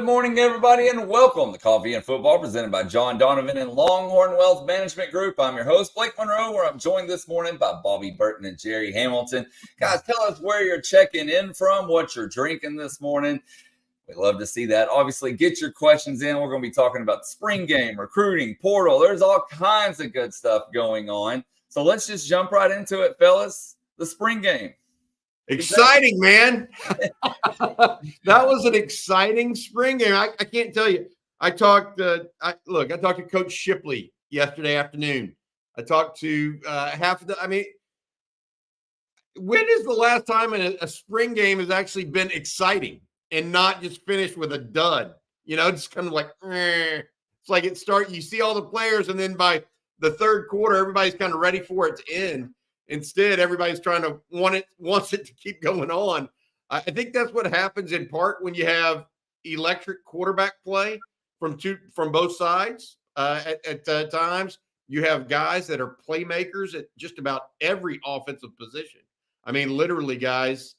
Good morning, everybody, and welcome to Coffee and Football, presented by John Donovan and Longhorn Wealth Management Group. I'm your host, Blake Monroe, where I'm joined this morning by Bobby Burton and Jerry Hamilton. Guys, tell us where you're checking in from, what you're drinking this morning. We'd love to see that. Obviously, get your questions in. We're going to be talking about the spring game, recruiting, portal. There's all kinds of good stuff going on. So let's just jump right into it, fellas. The spring game. Exciting, man. That was an exciting spring game. I can't tell you. I talked to Coach Shipley yesterday afternoon. I talked to when is the last time a spring game has actually been exciting and not just finished with a dud? You know, it's kind of like, it's like you see all the players, and then by the third quarter, everybody's kind of ready for it to end. Instead, everybody's trying to wants it to keep going on. I think that's what happens in part when you have electric quarterback play from both sides. At times, you have guys that are playmakers at just about every offensive position. I mean, literally, guys.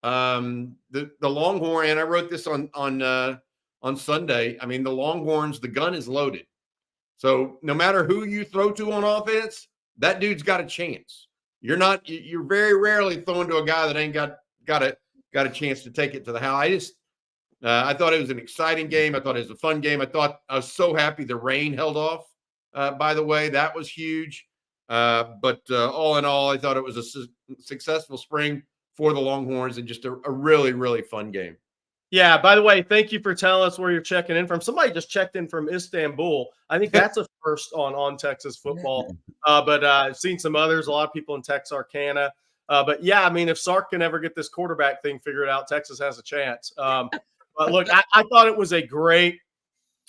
The Longhorn, and I wrote this on Sunday. I mean, the Longhorns, the gun is loaded. So no matter who you throw to on offense, that dude's got a chance. You're very rarely throwing to a guy that ain't got a chance to take it to the house. I thought it was an exciting game. I thought it was a fun game. I was so happy the rain held off. By the way, that was huge. But all in all, I thought it was a successful spring for the Longhorns and just a really, really fun game. Yeah, by the way, thank you for telling us where you're checking in from. Somebody just checked in from Istanbul. I think that's a first on Texas football. But I've seen some others, a lot of people in Texarkana. But, yeah, I mean, if Sark can ever get this quarterback thing figured out, Texas has a chance. But, look, I thought it was a great,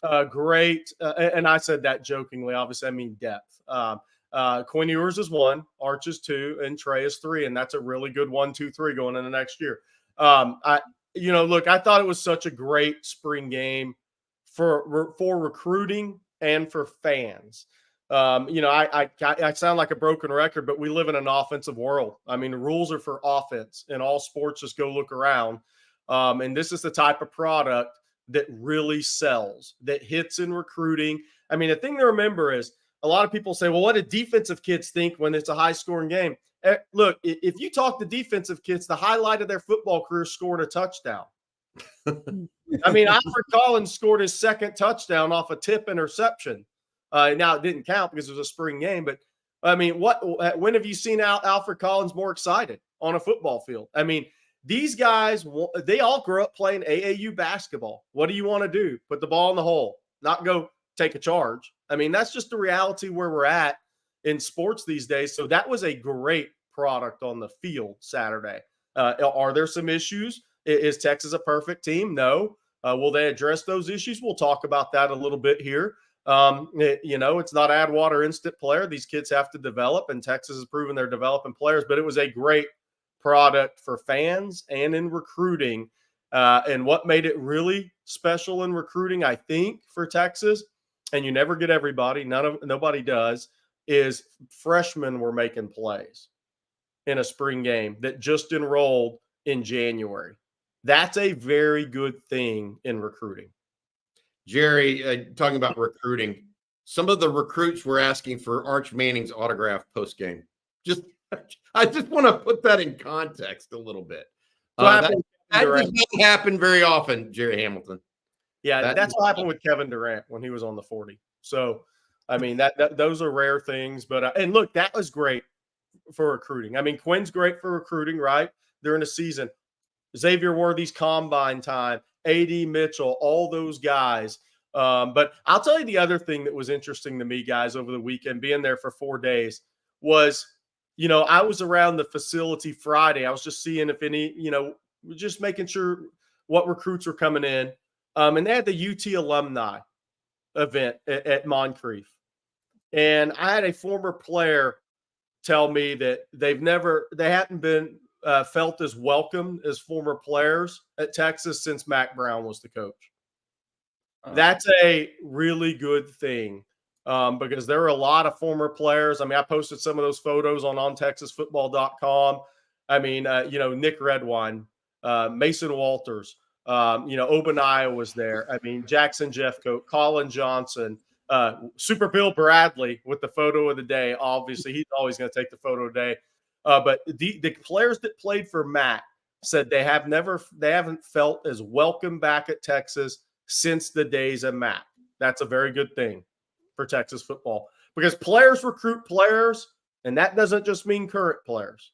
and I said that jokingly. Obviously, I mean depth. Quinn Ewers is 1, Arch is 2, and Trey is 3, and that's a really good 1, 2, 3 going into next year. Look, I thought it was such a great spring game for recruiting and for fans. I sound like a broken record, but we live in an offensive world. I mean, the rules are for offense in all sports. Just go look around. And this is the type of product that really sells, that hits in recruiting. I mean, the thing to remember is a lot of people say, well, what do defensive kids think when it's a high-scoring game? Look, if you talk to defensive kids, the highlight of their football career scored a touchdown. I mean, Alfred Collins scored his second touchdown off a tip interception. Now, it didn't count because it was a spring game, but, I mean, when have you seen Alfred Collins more excited on a football field? I mean, these guys, they all grew up playing AAU basketball. What do you want to do? Put the ball in the hole, not go take a charge. I mean, that's just the reality where we're at in sports these days. So that was a great product on the field Saturday. Are there some issues? Is Texas a perfect team? No. Will they address those issues? We'll talk about that a little bit here. It's not add water instant player. These kids have to develop, and Texas has proven they're developing players, but it was a great product for fans and in recruiting. And what made it really special in recruiting, I think, for Texas, and you never get everybody, nobody does, is freshmen were making plays in a spring game that just enrolled in January. That's a very good thing in recruiting. Jerry, talking about recruiting, some of the recruits were asking for Arch Manning's autograph post-game. I just want to put that in context a little bit. That does not happen very often, Jerry Hamilton. Yeah, that's what happened with Kevin Durant when he was on the 40. So, I mean, those are rare things. But and look, that was great for recruiting. I mean, Quinn's great for recruiting, right? During the season. Xavier Worthy's combine time, A.D. Mitchell, all those guys. But I'll tell you the other thing that was interesting to me, guys, over the weekend, being there for 4 days, was, I was around the facility Friday. I was just seeing if any, just making sure what recruits were coming in. And they had the UT alumni event at Moncrief. And I had a former player tell me that they hadn't been felt as welcome as former players at Texas since Mac Brown was the coach. That's a really good thing because there are a lot of former players. I mean, I posted some of those photos on ontexasfootball.com. I mean, Nick Redwine, Mason Walters, Obaniah was there. I mean, Jackson Jeffcoat, Colin Johnson, Super Bill Bradley with the photo of the day. Obviously, he's always going to take the photo of the day. But the players that played for Matt said they haven't felt as welcome back at Texas since the days of Matt. That's a very good thing for Texas football because players recruit players, and that doesn't just mean current players.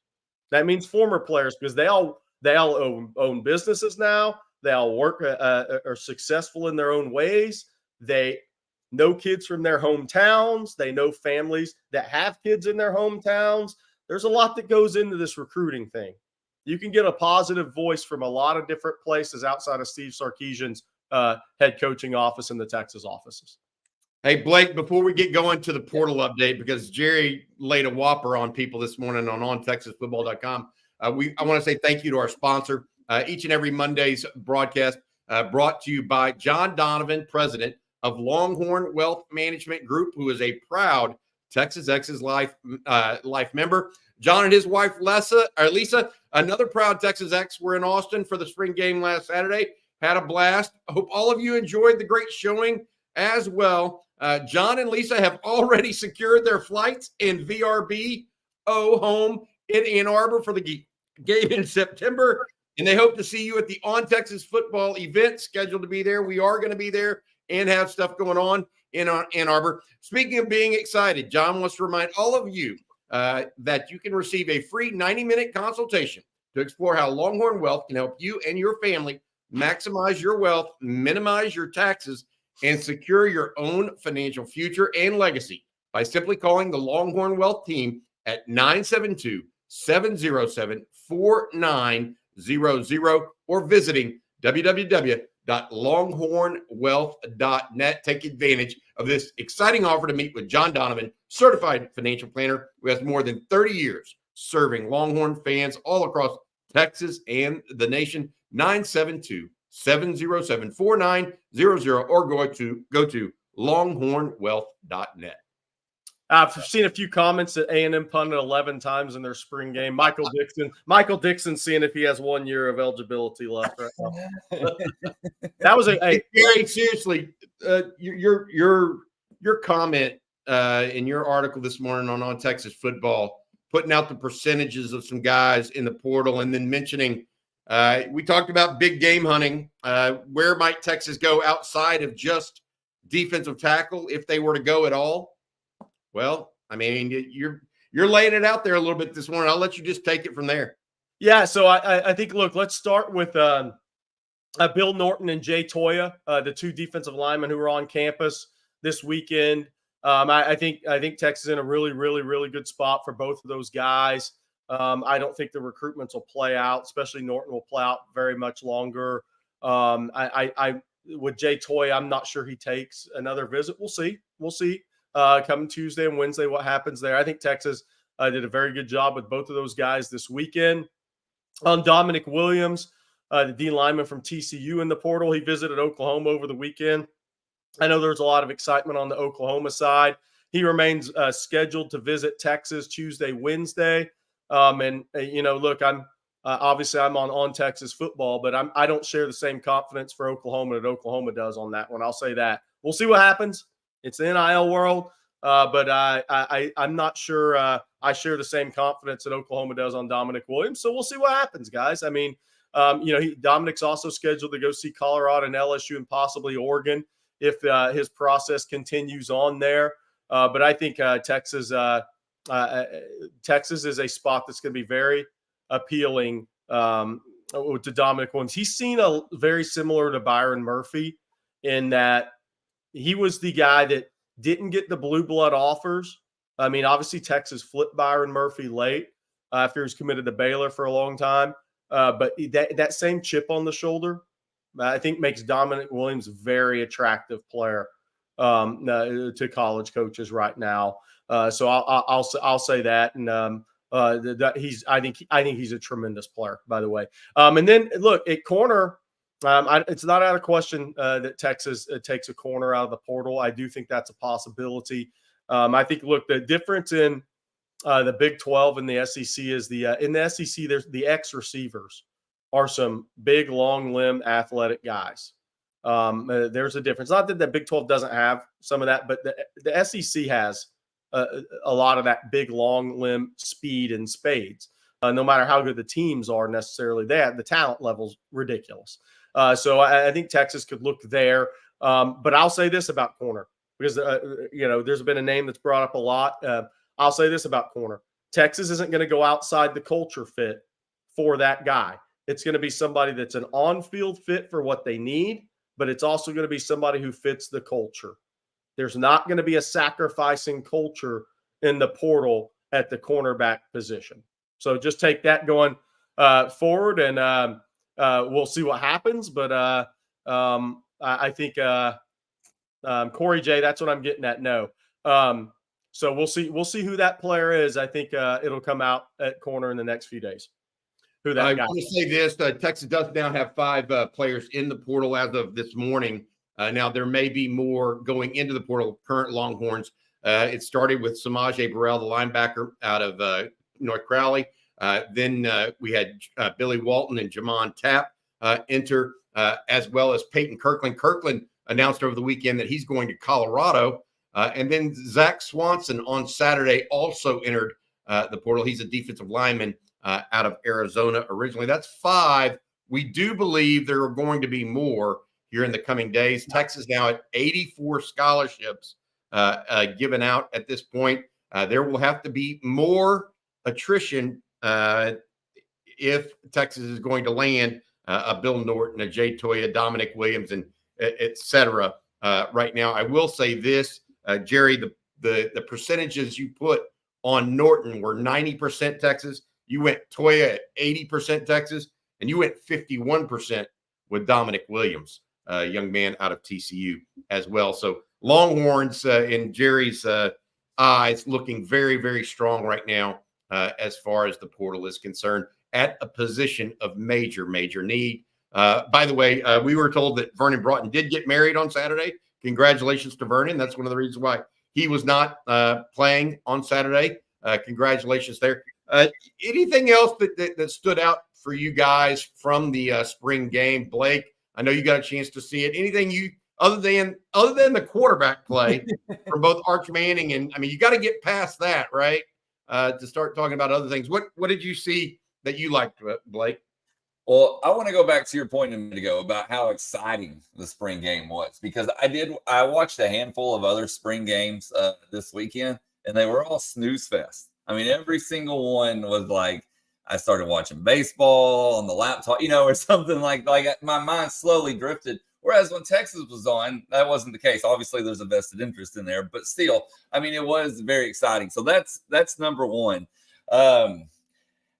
That means former players because they all own businesses now. They all work are successful in their own ways. They know kids from their hometowns. They know families that have kids in their hometowns. There's a lot that goes into this recruiting thing. You can get a positive voice from a lot of different places outside of Steve Sarkisian's head coaching office and the Texas offices. Hey, Blake, before we get going to the portal update, because Jerry laid a whopper on people this morning on ontexasfootball.com, I want to say thank you to our sponsor. Each and every Monday's broadcast brought to you by John Donovan, president of Longhorn Wealth Management Group, who is a proud Texas Ex's Life member. John and his wife, Lisa, another proud Texas Ex, were in Austin for the spring game last Saturday. Had a blast. I hope all of you enjoyed the great showing as well. John and Lisa have already secured their flights in VRBO home in Ann Arbor for the game in September, and they hope to see you at the On Texas Football event scheduled to be there. We are going to be there and have stuff going on in Ann Arbor. Speaking of being excited, John wants to remind all of you that you can receive a free 90-minute consultation to explore how Longhorn Wealth can help you and your family maximize your wealth, minimize your taxes, and secure your own financial future and legacy by simply calling the Longhorn Wealth team at 972-707-4900 or visiting www.longhornwealth.net. Take advantage of this exciting offer to meet with John Donovan, certified financial planner who has more than 30 years serving Longhorn fans all across Texas and the nation. 972-707-4900 or go to longhornwealth.net. I've seen a few comments that A&M punted 11 times in their spring game. Michael Dixon seeing if he has 1 year of eligibility left right now. That was Gary, seriously, your comment in your article this morning on Texas Football, putting out the percentages of some guys in the portal and then mentioning we talked about big game hunting. Where might Texas go outside of just defensive tackle if they were to go at all? Well, I mean, you're laying it out there a little bit this morning. I'll let you just take it from there. Yeah, so I think, look, let's start with Bill Norton and Jay Toya, the two defensive linemen who were on campus this weekend. I think Texas is in a really, really, really good spot for both of those guys. I don't think the recruitments will play out, especially Norton will play out very much longer. With Jay Toy, I'm not sure he takes another visit. We'll see. Coming Tuesday and Wednesday, what happens there. I think Texas did a very good job with both of those guys this weekend. On Dominic Williams, the D lineman from TCU in the portal, he visited Oklahoma over the weekend. I know there's a lot of excitement on the Oklahoma side. He remains scheduled to visit Texas Tuesday, Wednesday. Look, I'm obviously I'm on Texas football, but I don't share the same confidence for Oklahoma that Oklahoma does on that one. I'll say that. We'll see what happens. It's the NIL world, but I'm not sure I share the same confidence that Oklahoma does on Dominic Williams. So we'll see what happens, guys. I mean, Dominic's also scheduled to go see Colorado and LSU and possibly Oregon if his process continues on there. But I think Texas is a spot that's going to be very appealing to Dominic Williams. He's seen a very similar to Byron Murphy in that he was the guy that didn't get the blue blood offers. I mean, obviously Texas flipped Byron Murphy late after he was committed to Baylor for a long time. But that same chip on the shoulder, I think makes Dominic Williams a very attractive player to college coaches right now. So I'll say that, and I think he's a tremendous player, by the way. And then look at corner. It's not out of question that Texas takes a corner out of the portal. I do think that's a possibility. I think, look, the difference in the Big 12 and the SEC is in the SEC there's the X receivers are some big, long limb, athletic guys. There's a difference. Not that the Big 12 doesn't have some of that, but the SEC has a lot of that big, long limb speed and spades. No matter how good the teams are necessarily, the talent level's ridiculous. So I think Texas could look there. But I'll say this about corner because, there's been a name that's brought up a lot. I'll say this about corner. Texas isn't going to go outside the culture fit for that guy. It's going to be somebody that's an on-field fit for what they need, but it's also going to be somebody who fits the culture. There's not going to be a sacrificing culture in the portal at the cornerback position. So just take that going forward, and we'll see what happens. But I think Corey J, that's what I'm getting at. No. So we'll see. We'll see who that player is. I think it'll come out at corner in the next few days. Who that guy? I want to say this: Texas does now have 5 players in the portal as of this morning. Now there may be more going into the portal. Current Longhorns. It started with Samaje Burrell, the linebacker out of North Crowley. Then we had Billy Walton and Jamon Tapp enter, as well as Peyton Kirkland. Kirkland announced over the weekend that he's going to Colorado. And then Zach Swanson on Saturday also entered the portal. He's a defensive lineman out of Arizona originally. That's 5. We do believe there are going to be more here in the coming days. Texas now at 84 scholarships given out at this point. There will have to be more attrition if Texas is going to land a Bill Norton, a Jay Toya, Dominic Williams, and et cetera. Right now, I will say this, Jerry, the percentages you put on Norton were 90% Texas. You went Toya at 80% Texas, and you went 51% with Dominic Williams, a young man out of TCU as well. So Longhorns in Jerry's eyes looking very, very strong right now as far as the portal is concerned at a position of major, major need. By the way, we were told that Vernon Broughton did get married on Saturday. Congratulations to Vernon. That's one of the reasons why he was not playing on Saturday. Congratulations there. Anything else that stood out for you guys from the spring game? Blake, I know you got a chance to see it. Anything you other than the quarterback play from both Arch Manning and, I mean, you got to get past that, right? To start talking about other things. What did you see that you liked, Blake? Well, I want to go back to your point a minute ago about how exciting the spring game was, because I watched a handful of other spring games this weekend, and they were all snooze fest. I mean, every single one was like, I started watching baseball on the laptop, or something like my mind slowly drifted. Whereas when Texas was on, that wasn't the case. Obviously, there's a vested interest in there, but still, I mean, it was very exciting. So that's number one.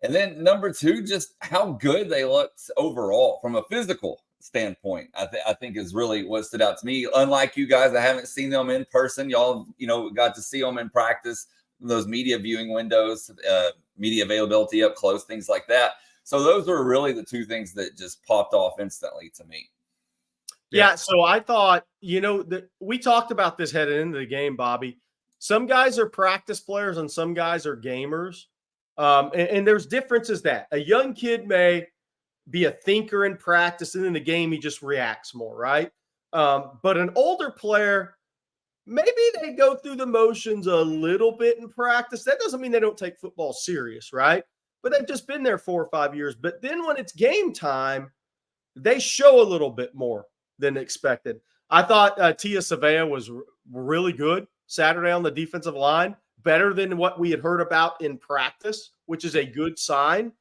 And then number 2, just how good they looked overall from a physical standpoint, I think is really what stood out to me. Unlike you guys, I haven't seen them in person. Y'all, got to see them in practice, those media viewing windows, media availability up close, things like that. So those were really the 2 things that just popped off instantly to me. Yeah, so I thought, that we talked about this heading into the game, Bobby. Some guys are practice players and some guys are gamers. And there's differences that a young kid may be a thinker in practice, and in the game he just reacts more, right? But an older player, maybe they go through the motions a little bit in practice. That doesn't mean they don't take football serious, right? But they've just been there 4 or 5 years. But then when it's game time, they show a little bit more than expected. I thought Tia Savea was really good Saturday on the defensive line, better than what we had heard about in practice, which is a good sign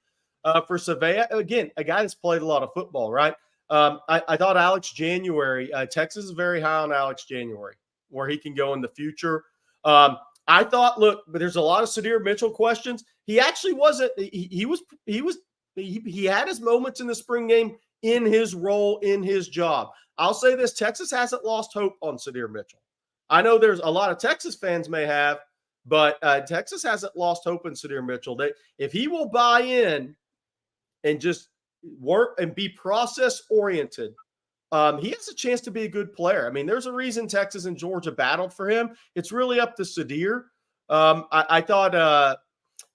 for Savea. Again, a guy that's played a lot of football, right? I thought Alex January, Texas is very high on Alex January, where he can go in the future. I thought, look, but there's a lot of Sadir Mitchell questions. He actually wasn't. He had his moments in the spring game in his role, in his job. I'll say this: Texas hasn't lost hope on Sadir Mitchell. I know there's a lot of Texas fans may have, but Texas hasn't lost hope in Sadir Mitchell. If he will buy in and just work and be process oriented, he has a chance to be a good player. I mean, there's a reason Texas and Georgia battled for him. It's really up to Sadir. I thought,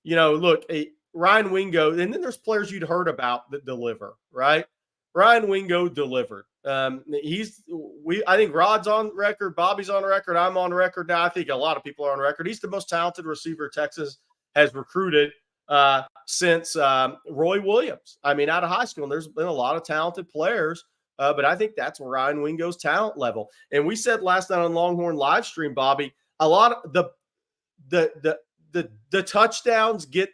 look, Ryan Wingo, and then there's players you'd heard about that deliver, right? Ryan Wingo delivered. I think Rod's on record, Bobby's on record, I'm on record now. I think a lot of people are on record. He's the most talented receiver Texas has recruited since Roy Williams. I mean, out of high school, and there's been a lot of talented players, but I think that's Ryan Wingo's talent level. And we said last night on Longhorn live stream, Bobby, a lot of the touchdowns get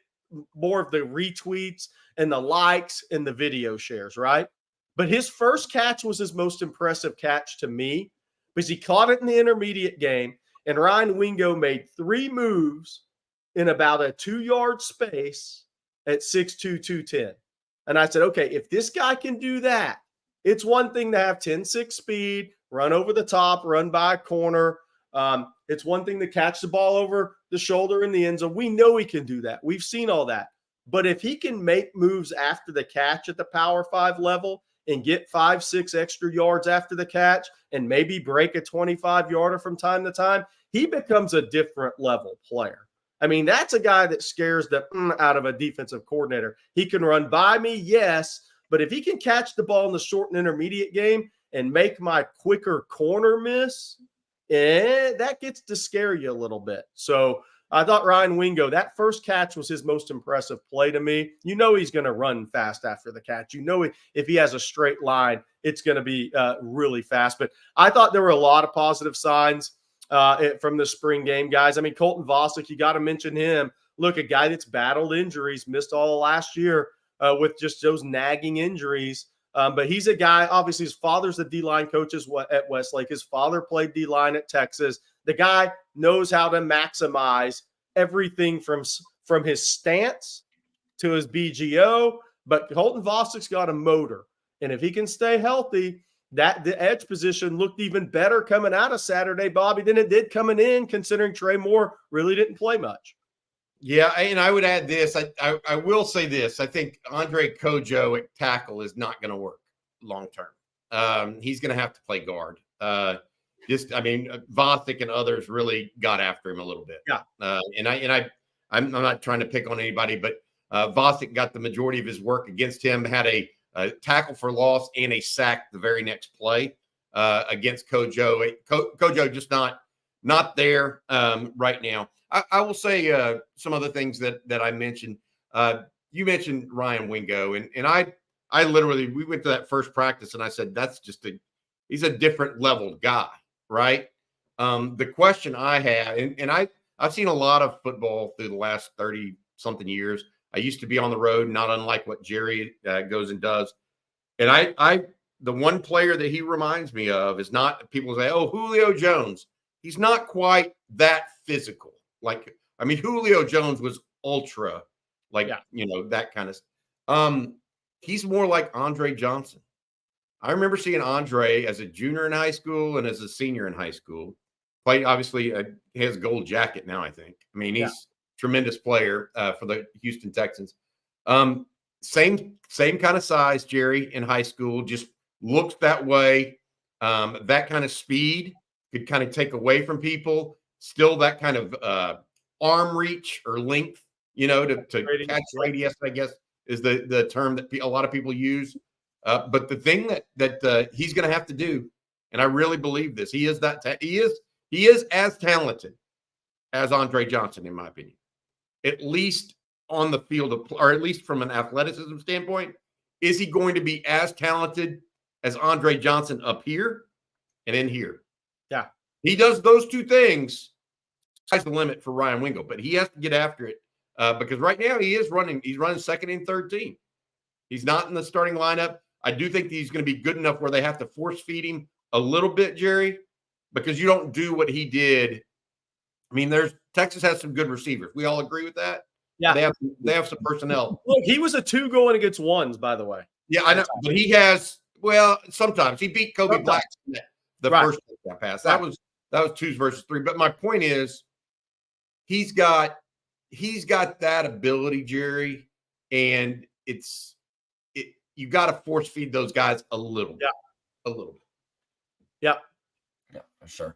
more of the retweets and the likes and the video shares, right? But his first catch was his most impressive catch to me because he caught it in the intermediate game, and Ryan Wingo made 3 moves in about a 2-yard space at 6'2", 210. And I said, okay, if this guy can do that, it's one thing to have 10-6 speed, run over the top, run by a corner. It's one thing to catch the ball over the shoulder in the end zone. We know he can do that. We've seen all that. But if he can make moves after the catch at the Power 5 level and get 5-6 extra yards after the catch and maybe break a 25-yarder from time to time, he becomes a different level player. I mean, that's a guy that scares the out of a defensive coordinator. He can run by me, yes, but if he can catch the ball in the short and intermediate game and make my quicker corner miss, that gets to scare you a little bit. So I thought Ryan Wingo, that first catch was his most impressive play to me. You know he's going to run fast after the catch. You know if he has a straight line, it's going to be really fast. But I thought there were a lot of positive signs from the spring game, guys. I mean, Colton Vosick, you got to mention him. Look, a guy that's battled injuries, missed all of last year with just those nagging injuries. But he's a guy, obviously his father's the D-line coach at Westlake. His father played D-line at Texas. The guy knows how to maximize everything from his stance to his BGO. But Colton Vosick's got a motor. And if he can stay healthy, the edge position looked even better coming out of Saturday, Bobby, than it did coming in, considering Trey Moore really didn't play much. Yeah, and I would add this. I will say this. I think Andre Kojo at tackle is not going to work long term. He's going to have to play guard. Vosick and others really got after him a little bit. Yeah. I'm not trying to pick on anybody, but Vosick got the majority of his work against him, had a tackle for loss and a sack the very next play against Kojo. Kojo just not there right now. I will say some other things that I mentioned. You mentioned Ryan Wingo, and I literally, we went to that first practice and I said, that's just he's a different level guy, right? The question I have, and I've seen a lot of football through the last 30 something years. I used to be on the road, not unlike what Jerry goes and does. And the one player that he reminds me of is not, people say, oh, Julio Jones. He's not quite that physical. Julio Jones was ultra, that kind of. He's more like Andre Johnson. I remember seeing Andre as a junior in high school and as a senior in high school. Played, obviously, he has a gold jacket now, I think. I mean, he's a tremendous player for the Houston Texans. Same kind of size, Jerry, in high school. Just looks that way. That kind of speed could kind of take away from people. Still that kind of arm reach or length, to catch radius, I guess, is the term that a lot of people use. But the thing that he's going to have to do, and I really believe this, he is as talented as Andre Johnson, in my opinion, at least on the field or at least from an athleticism standpoint. Is he going to be as talented as Andre Johnson up here and in here? Yeah. He does those two things. Sky's the limit for Ryan Wingo, but he has to get after it because right now he's running second and third team. He's not in the starting lineup. I do think he's going to be good enough where they have to force feed him a little bit, Jerry, because you don't do what he did. I mean, Texas has some good receivers. We all agree with that. Yeah. They have some personnel. Look, he was a 2 going against 1s, by the way. Yeah, I know. But he has, sometimes he beat Kobe Black the first pass. That was 2s versus 3. But my point is, he's got that ability, Jerry, and you got to force feed those guys a little bit. A little bit. Yeah. Yeah, for sure.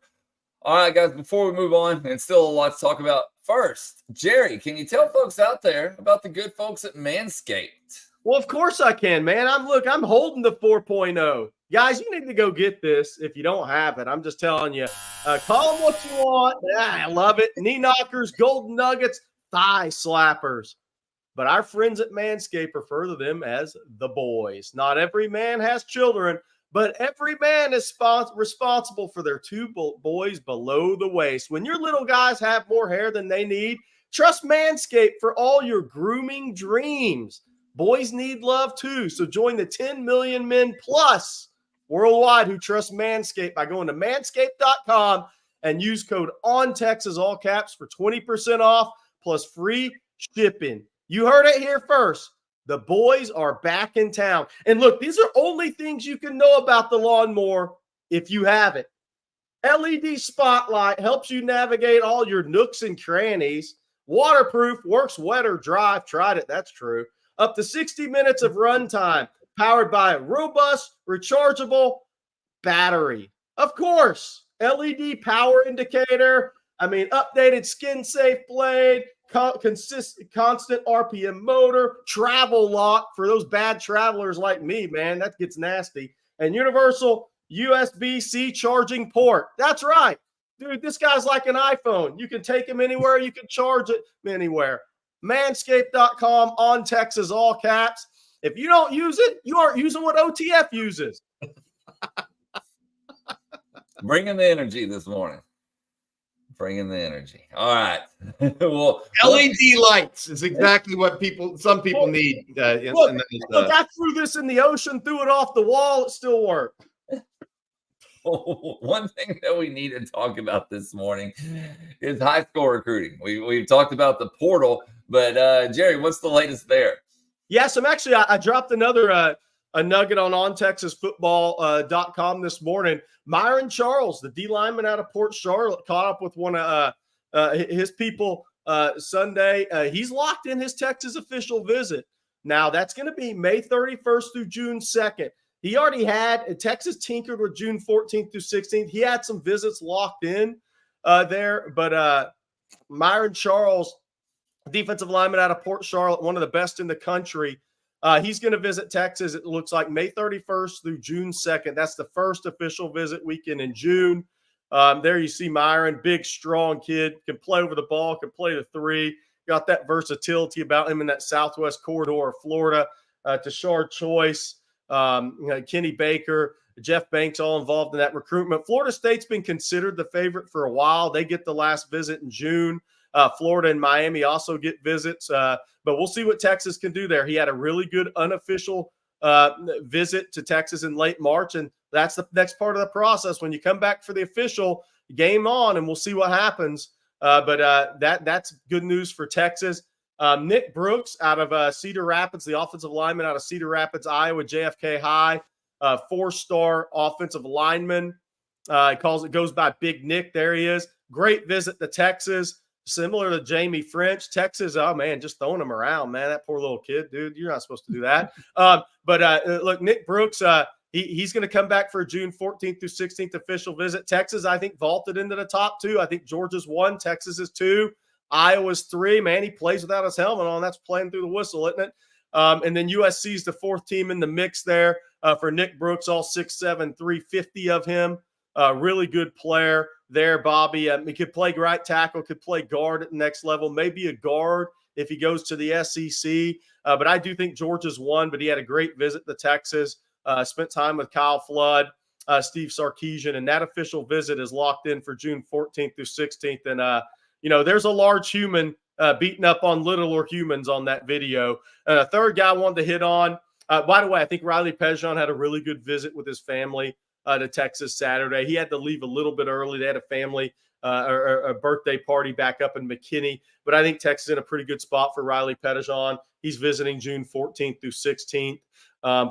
All right, guys, before we move on, and still a lot to talk about, first, Jerry, can you tell folks out there about the good folks at Manscaped? Well, of course I can, man. I'm holding the 4.0. Guys, you need to go get this if you don't have it. I'm just telling you. Call them what you want. I love it. Knee knockers, golden nuggets, thigh slappers. But our friends at Manscaped refer to them as the boys. Not every man has children, but every man is responsible for their two boys below the waist. When your little guys have more hair than they need, trust Manscaped for all your grooming dreams. Boys need love too, so join the 10 million men plus worldwide who trust Manscaped by going to manscaped.com and use code ONTEXAS, all caps, for 20% off plus free shipping. You heard it here first. The boys are back in town. And look, these are only things you can know about the lawnmower if you have it. LED spotlight helps you navigate all your nooks and crannies. Waterproof, works wet or dry. I've tried it. That's true. Up to 60 minutes of runtime, powered by a robust, rechargeable battery. Of course, LED power indicator. Updated skin-safe blade, constant RPM motor, travel lock for those bad travelers like me, man. That gets nasty. And universal USB-C charging port. That's right. Dude, this guy's like an iPhone. You can take him anywhere. You can charge it anywhere. Manscaped.com, on Texas, all caps. If you don't use it, you aren't using what OTF uses. Bringing the energy this morning. Bringing the energy. All right. Well, LED lights is exactly what some people need. Look, I threw this in the ocean, threw it off the wall. It still worked. One thing that we need to talk about this morning is high school recruiting. We've talked about the portal, but Jerry, what's the latest there? Yes, I dropped another a nugget on OnTexasFootball.com this morning. Myron Charles, the D lineman out of Port Charlotte, caught up with one of his people Sunday. He's locked in his Texas official visit. Now, that's going to be May 31st through June 2nd. He already had Texas tinkered with June 14th through 16th. He had some visits locked in there, but Myron Charles, defensive lineman out of Port Charlotte, one of the best in the country. He's going to visit Texas, it looks like, May 31st through June 2nd. That's the first official visit weekend in June. There you see Myron, big, strong kid, can play over the ball, can play the three, got that versatility about him in that southwest corridor of Florida. Tashard Choice, Kenny Baker, Jeff Banks, all involved in that recruitment. Florida State's been considered the favorite for a while. They get the last visit in June. Florida and Miami also get visits, but we'll see what Texas can do there. He had a really good unofficial visit to Texas in late March, and that's the next part of the process. When you come back for the official, game on, and we'll see what happens. But that's good news for Texas. Nick Brooks out of Cedar Rapids, the offensive lineman out of Cedar Rapids, Iowa, JFK High, 4-star offensive lineman. Goes by Big Nick. There he is. Great visit to Texas. Similar to Jamie French. Texas, oh, man, just throwing him around, man. That poor little kid, dude. You're not supposed to do that. Look, Nick Brooks, he's going to come back for a June 14th through 16th official visit. Texas, I think, vaulted into the top 2. I think Georgia's 1, Texas is 2, Iowa's 3. Man, he plays without his helmet on. That's playing through the whistle, isn't it? And then USC's the 4th team in the mix there for Nick Brooks, all 6'7", 350 of him. Really good player there, Bobby. He could play right tackle, could play guard at the next level, maybe a guard if he goes to the SEC. But I do think Georgia's 1, but he had a great visit to Texas, spent time with Kyle Flood, Steve Sarkisian, and that official visit is locked in for June 14th through 16th. And, there's a large human beating up on littler humans on that video. And a third guy I wanted to hit on, by the way, I think Riley Pejon had a really good visit with his family to Texas Saturday. He had to leave a little bit early. They had a family or a birthday party back up in McKinney. But I think Texas is in a pretty good spot for Riley Pejon. He's visiting June 14th through 16th.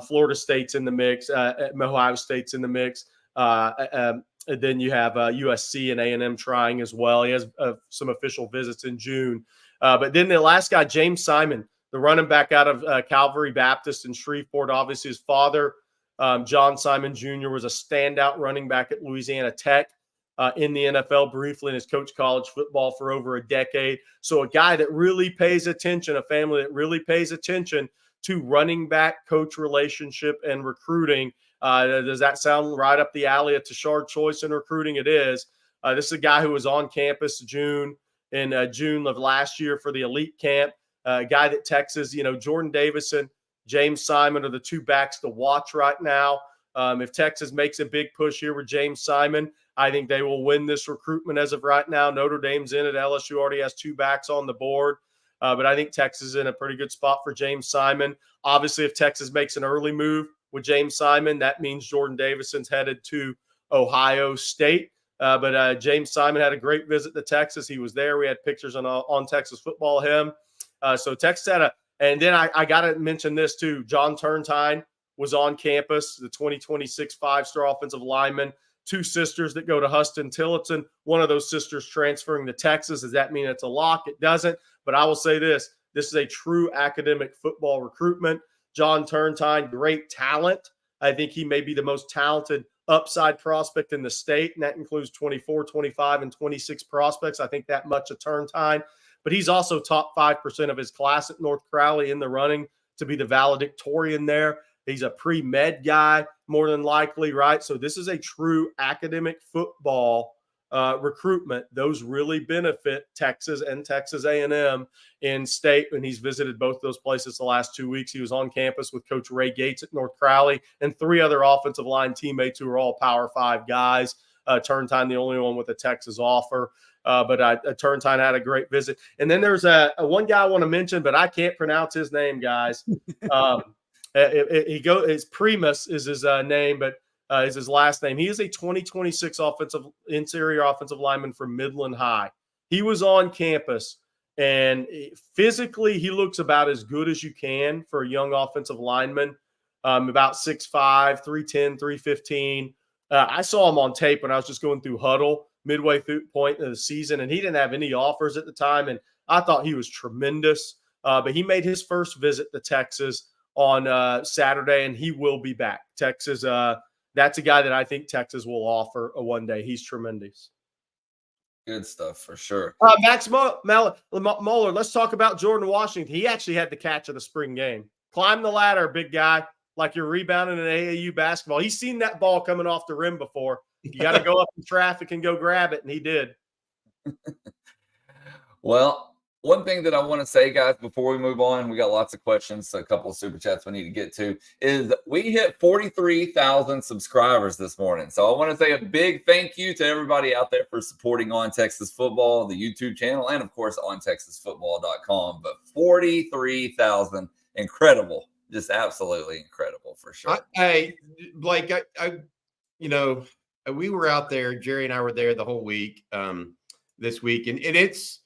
Florida State's in the mix. Ohio State's in the mix. And then you have USC and A&M trying as well. He has some official visits in June. But then the last guy, James Simon, the running back out of Calvary Baptist in Shreveport. Obviously, his father, John Simon Jr., was a standout running back at Louisiana Tech. in the NFL briefly and has coached college football for over a decade. So a guy that really pays attention, a family that really pays attention to running back coach relationship and recruiting. Does that sound right up the alley at Tashard Choice in recruiting? It is. This is a guy who was on campus June of last year for the elite camp. A guy that Texas, Jordan Davison, James Simon are the two backs to watch right now. If Texas makes a big push here with James Simon, I think they will win this recruitment as of right now. Notre Dame's in it. LSU already has two backs on the board. But I think Texas is in a pretty good spot for James Simon. Obviously, if Texas makes an early move with James Simon, that means Jordan Davison's headed to Ohio State. But James Simon had a great visit to Texas. He was there. We had pictures on Texas Football of him. So Texas had and then I got to mention this too. John Turntine was on campus, the 2026 five-star offensive lineman. Two sisters that go to Huston Tillotson. One of those sisters transferring to Texas. Does that mean it's a lock? It doesn't. But I will say this is a true academic football recruitment. John Turntine, great talent. I think he may be the most talented upside prospect in the state, and that includes 24, 25, and 26 prospects. I think that much of Turntine. But he's also top 5% of his class at North Crowley in the running to be the valedictorian there. He's a pre-med guy, more than likely, right? So this is a true academic football recruitment. Those really benefit Texas and Texas A&M in state. And he's visited both those places the last 2 weeks. He was on campus with Coach Ray Gates at North Crowley and three other offensive line teammates who are all Power 5 guys. Turntine, the only one with a Texas offer. But Turntine had a great visit. And then there's a one guy I want to mention, but I can't pronounce his name, guys. His Primus is his name, but is his last name. He is a 2026 interior offensive lineman from Midland High. He was on campus, and physically he looks about as good as you can for a young offensive lineman, about 6'5", 310, 315. I saw him on tape when I was just going through huddle midway through point of the season, and he didn't have any offers at the time, and I thought he was tremendous. But he made his first visit to Texas on Saturday, and he will be back. Texas, that's a guy that I think Texas will offer one day. He's tremendous. Good stuff for sure. Max Moeller, let's talk about Jordan Washington. He actually had the catch of the spring game. Climb the ladder, big guy, like you're rebounding in AAU basketball. He's seen that ball coming off the rim before. You got to go up in traffic and go grab it, and he did. Well, one thing that I want to say, guys, before we move on, we got lots of questions, so a couple of super chats we need to get to, is we hit 43,000 subscribers this morning. So I want to say a big thank you to everybody out there for supporting On Texas Football, the YouTube channel, and, of course, OnTexasFootball.com. But 43,000, incredible. Just absolutely incredible for sure. Blake, we were out there. Jerry and I were there the whole week this week, and it's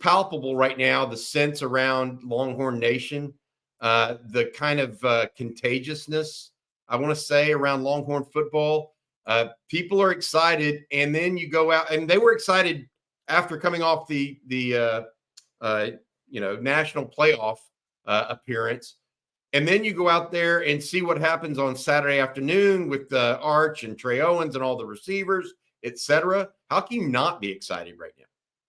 palpable right now, the sense around Longhorn Nation, the kind of contagiousness, I want to say, around Longhorn football. People are excited, and then you go out, and they were excited after coming off the national playoff appearance. And then you go out there and see what happens on Saturday afternoon with Arch and Trey Owens and all the receivers, et cetera. How can you not be excited right now?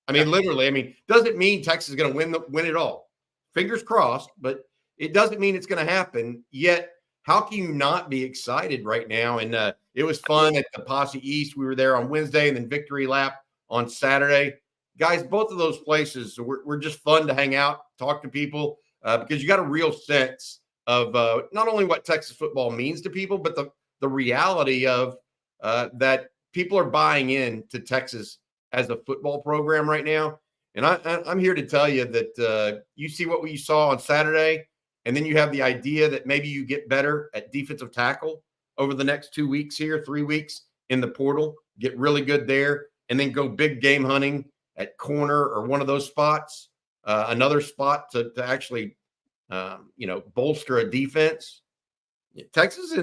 I mean, literally, doesn't mean Texas is going to win it all. Fingers crossed, but it doesn't mean it's going to happen. Yet, how can you not be excited right now? And it was fun at the Posse East. We were there on Wednesday and then Victory Lap on Saturday. Guys, both of those places were just fun to hang out, talk to people, because you got a real sense of not only what Texas football means to people, but the reality of that people are buying in to Texas as a football program right now. And I'm here to tell you that you see what we saw on Saturday, and then you have the idea that maybe you get better at defensive tackle over the next 2 weeks here, 3 weeks in the portal, get really good there, and then go big game hunting at corner or one of those spots, another spot to actually bolster a defense. Texas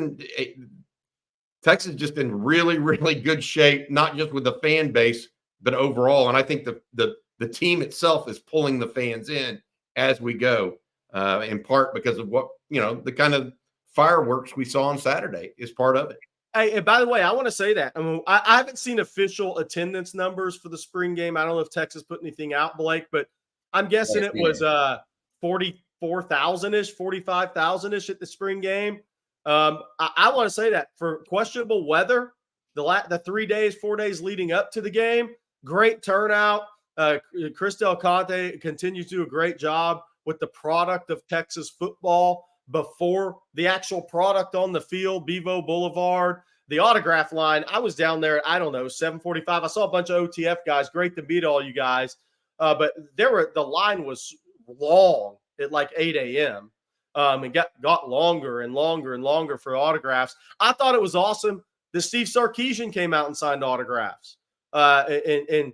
just in really, really good shape, not just with the fan base, but overall. And I think the team itself is pulling the fans in as we go, in part because of what, the kind of fireworks we saw on Saturday is part of it. Hey, and by the way, I want to say that I haven't seen official attendance numbers for the spring game. I don't know if Texas put anything out, Blake, but I'm guessing it was 44,000-ish, 45,000-ish at the spring game. I want to say that for questionable weather, the 3 days, 4 days leading up to the game, great turnout. Chris Del Conte continues to do a great job with the product of Texas football before the actual product on the field, Bevo Boulevard, the autograph line. I was down there at, I don't know, 7:45. I saw a bunch of OTF guys. Great to meet all you guys. But the line was long at like 8 a.m. And got longer and longer and longer for autographs. I thought it was awesome that Steve Sarkisian came out and signed autographs and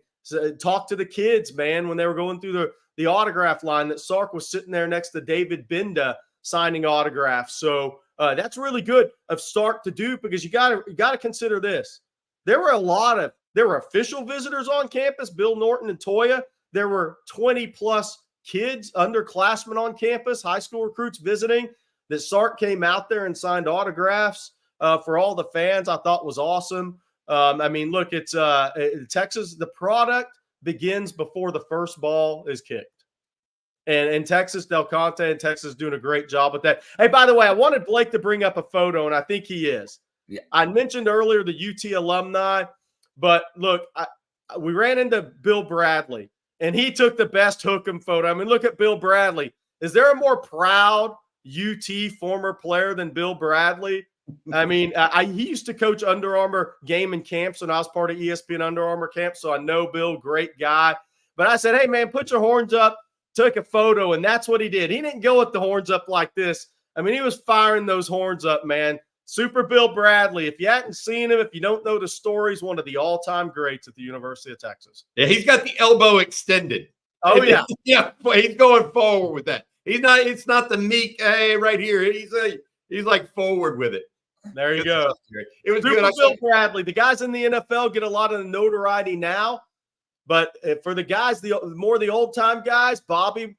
talked to the kids, man, when they were going through the autograph line, that Sark was sitting there next to David Binda signing autographs. So that's really good of Stark to do, because you got to consider this. There were official visitors on campus, Bill Norton and Toya. There were 20 plus kids, underclassmen on campus, high school recruits visiting, that Sark came out there and signed autographs for all the fans. I thought was awesome. I mean, look, it's Texas. The product begins before the first ball is kicked. And Texas, Del Conte and Texas doing a great job with that. Hey, by the way, I wanted Blake to bring up a photo, and I think he is. Yeah. I mentioned earlier the UT alumni, but look, we ran into Bill Bradley, and he took the best hook'em photo. I mean, look at Bill Bradley. Is there a more proud UT former player than Bill Bradley? I mean, he used to coach Under Armour game and camps when I was part of ESPN Under Armour camp, so I know Bill, great guy. But I said, hey, man, put your horns up. Took a photo, and that's what he did. He didn't go with the horns up like this. I mean, he was firing those horns up, man. Super Bill Bradley. If you hadn't seen him, if you don't know the story, he's one of the all-time greats at the University of Texas. Yeah, he's got the elbow extended. Oh, yeah. Yeah, he's going forward with that. It's not the meek, hey, right here. He's like forward with it. There you go. It was Super good. Bill Bradley. The guys in the NFL get a lot of the notoriety now. But for the guys, the old-time guys, Bobby,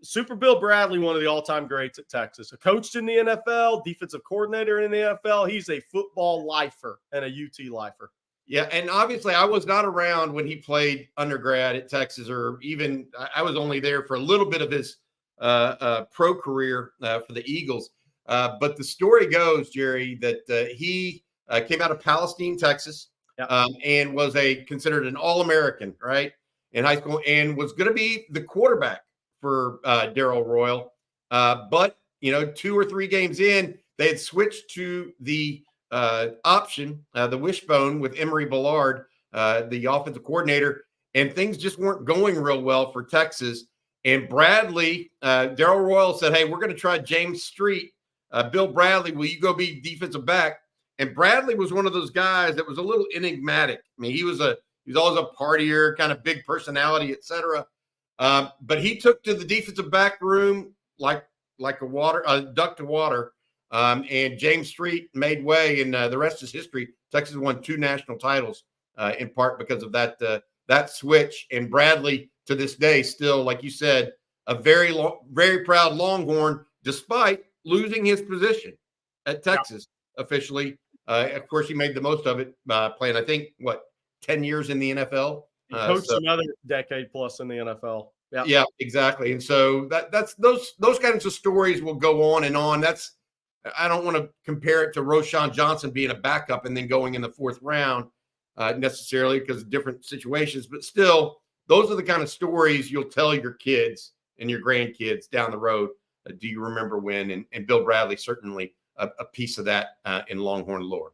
Super Bill Bradley, one of the all-time greats at Texas. Coached in the NFL, defensive coordinator in the NFL. He's a football lifer and a UT lifer. Yeah, and obviously I was not around when he played undergrad at Texas, or even I was only there for a little bit of his pro career for the Eagles. But the story goes, Jerry, that he came out of Palestine, Texas. Yep. And was considered an All-American, right, in high school, and was going to be the quarterback for Darrell Royal. But, 2 or 3 games in, they had switched to the option, the wishbone with Emory Ballard, the offensive coordinator, and things just weren't going real well for Texas. And Bradley, Darrell Royal said, hey, we're going to try James Street. Bill Bradley, will you go be defensive back? And Bradley was one of those guys that was a little enigmatic. I mean, he was always a partier, kind of big personality, etc. But he took to the defensive back room like a duck to water. And James Street made way, and the rest is history. Texas won 2 national titles in part because of that switch. And Bradley, to this day, still, like you said, a very proud Longhorn, despite losing his position at Texas officially. Of course, he made the most of it playing, I think, 10 years in the NFL. He coached another decade plus in the NFL. Yep. Yeah, exactly. And so that's those kinds of stories will go on and on. I don't want to compare it to Roshan Johnson being a backup and then going in the 4th round necessarily, because of different situations. But still, those are the kind of stories you'll tell your kids and your grandkids down the road. Do you remember when? And Bill Bradley certainly a piece of that in Longhorn lore.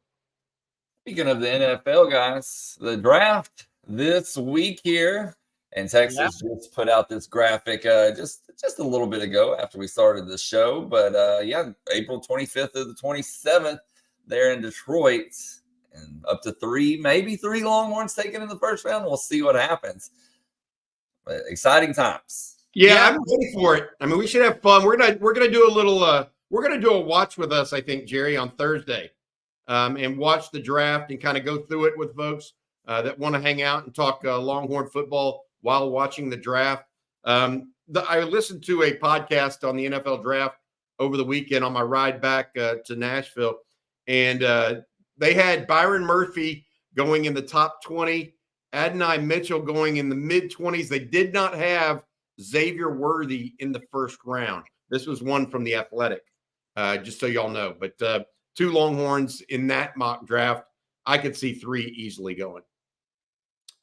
Speaking of the NFL, guys, the draft this week here, and Texas just put out this graphic just a little bit ago after we started the show. But April 25th to the 27th there in Detroit, and up to maybe three Longhorns taken in the first round. We'll see what happens. But exciting times. Yeah, I'm ready for it. I mean, we should have fun. We're gonna do a little. We're gonna do a watch with us, I think, Jerry, on Thursday, and watch the draft and kind of go through it with folks that want to hang out and talk Longhorn football while watching the draft. I listened to a podcast on the NFL draft over the weekend on my ride back to Nashville, and they had Byron Murphy going in the top 20, Adonai Mitchell going in the mid-20s. They did not have Xavier Worthy in the first round. This was one from The Athletic, just so y'all know. But 2 Longhorns in that mock draft. I could see 3 easily going.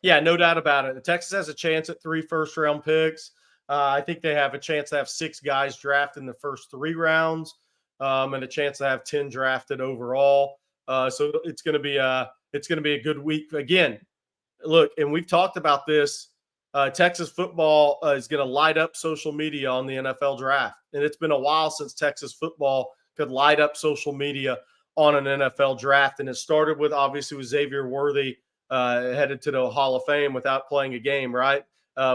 Yeah, no doubt about it. Texas has a chance at 3 first-round picks. I think they have a chance to have 6 guys drafted in the first 3 rounds, and a chance to have 10 drafted overall. So it's going to be a good week again. Look, and we've talked about this. Texas football is going to light up social media on the NFL draft, and it's been a while since Texas football could light up social media on an NFL draft. And it started with obviously with Xavier Worthy headed to the Hall of Fame without playing a game, right?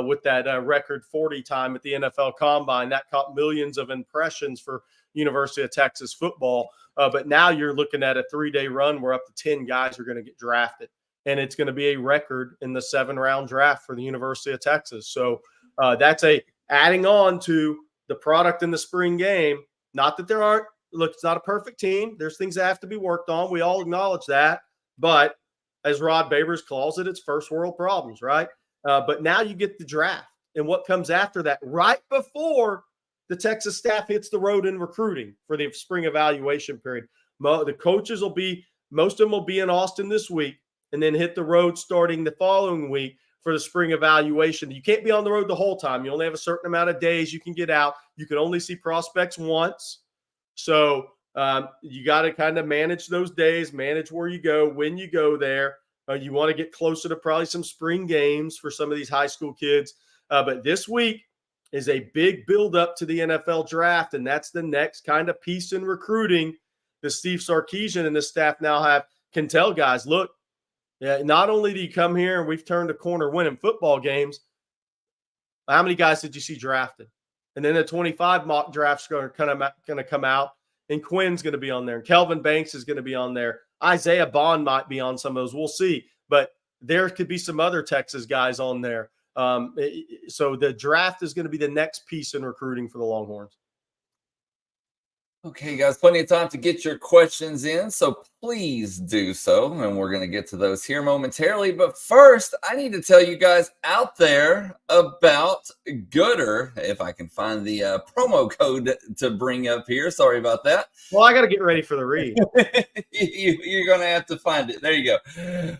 With that record 40 time at the NFL Combine. That caught millions of impressions for University of Texas football. But now you're looking at a 3-day run where up to 10 guys are going to get drafted. And it's going to be a record in the 7-round draft for the University of Texas. So that's adding on to the product in the spring game. Not that there aren't, look, it's not a perfect team. There's things that have to be worked on. We all acknowledge that. But as Rod Babers calls it, it's first world problems, right? But now you get the draft and what comes after that right before the Texas staff hits the road in recruiting for the spring evaluation period. The coaches most of them will be in Austin this week and then hit the road starting the following week for the spring evaluation. You can't be on the road the whole time. You only have a certain amount of days you can get out. You can only see prospects once. So you got to kind of manage those days, manage where you go, when you go there. You want to get closer to probably some spring games for some of these high school kids. But this week is a big build-up to the NFL draft, and that's the next kind of piece in recruiting that Steve Sarkisian and his staff now can tell guys, look, not only do you come here and we've turned a corner winning football games, how many guys did you see drafted? And then the 25 mock drafts are going to come out, and Quinn's going to be on there, and Kelvin Banks is going to be on there. Isaiah Bond might be on some of those. We'll see. But there could be some other Texas guys on there. So the draft is going to be the next piece in recruiting for the Longhorns. Okay, guys, plenty of time to get your questions in, so please do so, and we're going to get to those here momentarily. But first, I need to tell you guys out there about Gooder, if I can find the promo code to bring up here. Sorry about that. Well, I got to get ready for the read. You're going to have to find it. There you go.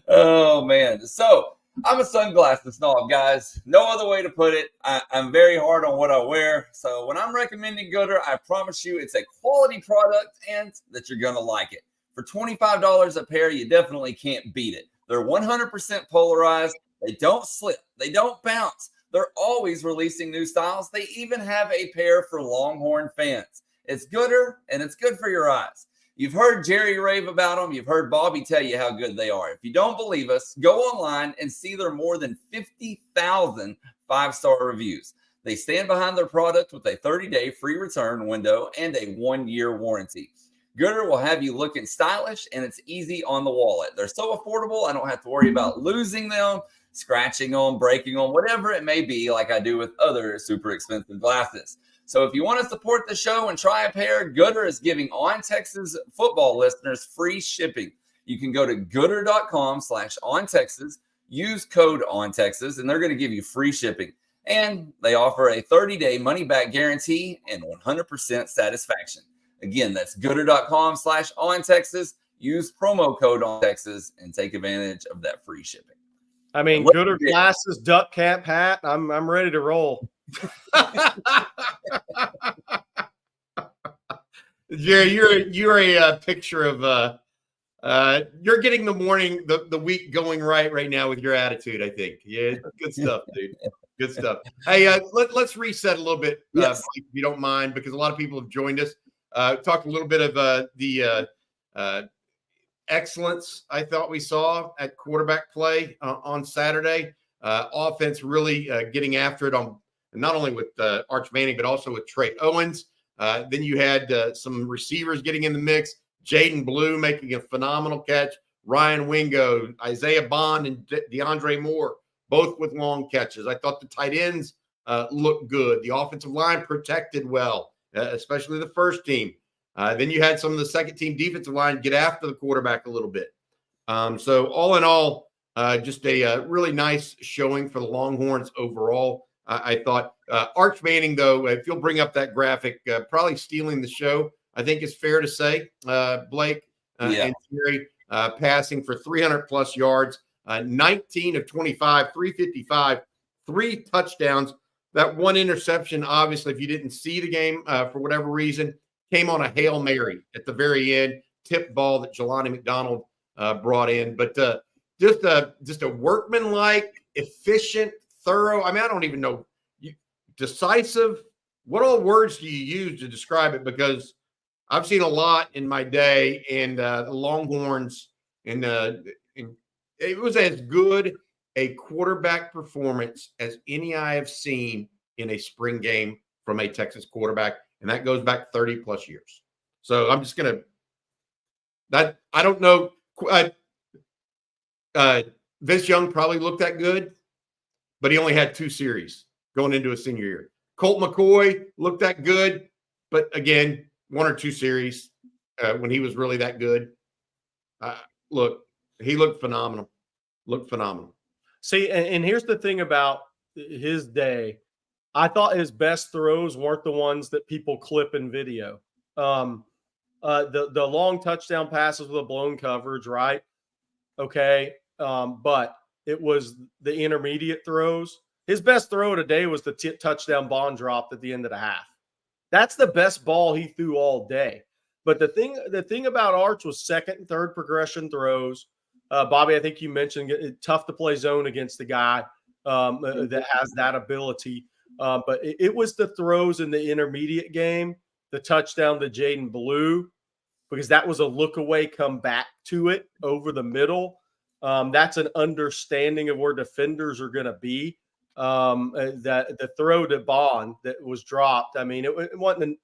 Oh, man. So I'm a sunglasses snob, guys. No other way to put it. I'm very hard on what I wear. So when I'm recommending Gooder, I promise you it's a quality product and that you're going to like it. For $25 a pair, you definitely can't beat it. They're 100% polarized. They don't slip. They don't bounce. They're always releasing new styles. They even have a pair for Longhorn fans. It's Gooder, and it's good for your eyes. You've heard Jerry rave about them. You've heard Bobby tell you how good they are. If you don't believe us, go online and see their more than 50,000 5-star reviews. They stand behind their product with a 30-day free return window and a 1-year warranty. Gooder will have you looking stylish, and it's easy on the wallet. They're so affordable, I don't have to worry about losing them, scratching them, breaking them, whatever it may be, like I do with other super expensive glasses. So if you want to support the show and try a pair, Gooder is giving On Texas football listeners free shipping. You can go to gooder.com/OnTexas, use code OnTexas, and they're going to give you free shipping. And they offer a 30-day money-back guarantee and 100% satisfaction. Again, that's gooder.com/OnTexas. Use promo code OnTexas and take advantage of that free shipping. I mean, Gooder glasses, duck cap, hat. I'm ready to roll. Jerry, you're a picture of you're getting the week going right now with your attitude. I think, yeah, good stuff, dude. Good stuff. Hey, let's reset a little bit, if you don't mind, because a lot of people have joined us. Talked a little bit of the excellence I thought we saw at quarterback play on Saturday. Offense really getting after it on not only with Arch Manning, but also with Trey Owens. Then you had some receivers getting in the mix. Jaden Blue making a phenomenal catch. Ryan Wingo, Isaiah Bond, and DeAndre Moore, both with long catches. I thought the tight ends looked good. The offensive line protected well, especially the first team. Then you had some of the second-team defensive line get after the quarterback a little bit. So all in all, just a really nice showing for the Longhorns overall. I thought Arch Manning, though, if you'll bring up that graphic, probably stealing the show, I think it's fair to say, Blake and Terry, passing for 300-plus yards, 19 of 25, 355, 3 touchdowns. That one interception, obviously, if you didn't see the game for whatever reason, came on a Hail Mary at the very end, tipped ball that Jelani McDonald brought in. But just a workmanlike, efficient, thorough. I mean, I don't even know. Decisive. What all words do you use to describe it? Because I've seen a lot in my day, and the Longhorns, and it was as good a quarterback performance as any I have seen in a spring game from a Texas quarterback, and that goes back 30 plus years. So I'm just gonna I don't know. Vince Young probably looked that good, but he only had 2 series going into his senior year. Colt McCoy looked that good, but again, 1 or 2 series when he was really that good. Look, he looked phenomenal. See, and here's the thing about his day. I thought his best throws weren't the ones that people clip in video. The long touchdown passes with a blown coverage, right? Okay. But it was the intermediate throws. His best throw today was the touchdown ball drop at the end of the half. That's the best ball he threw all day. But the thing about Arch was second and third progression throws. Bobby, I think you mentioned it's tough to play zone against the guy that has that ability. But it was the throws in the intermediate game, the touchdown to Jaden Blue, because that was a look away, come back to it over the middle. That's an understanding of where defenders are going to be. That the throw to Bond that was dropped. I mean, it wasn't.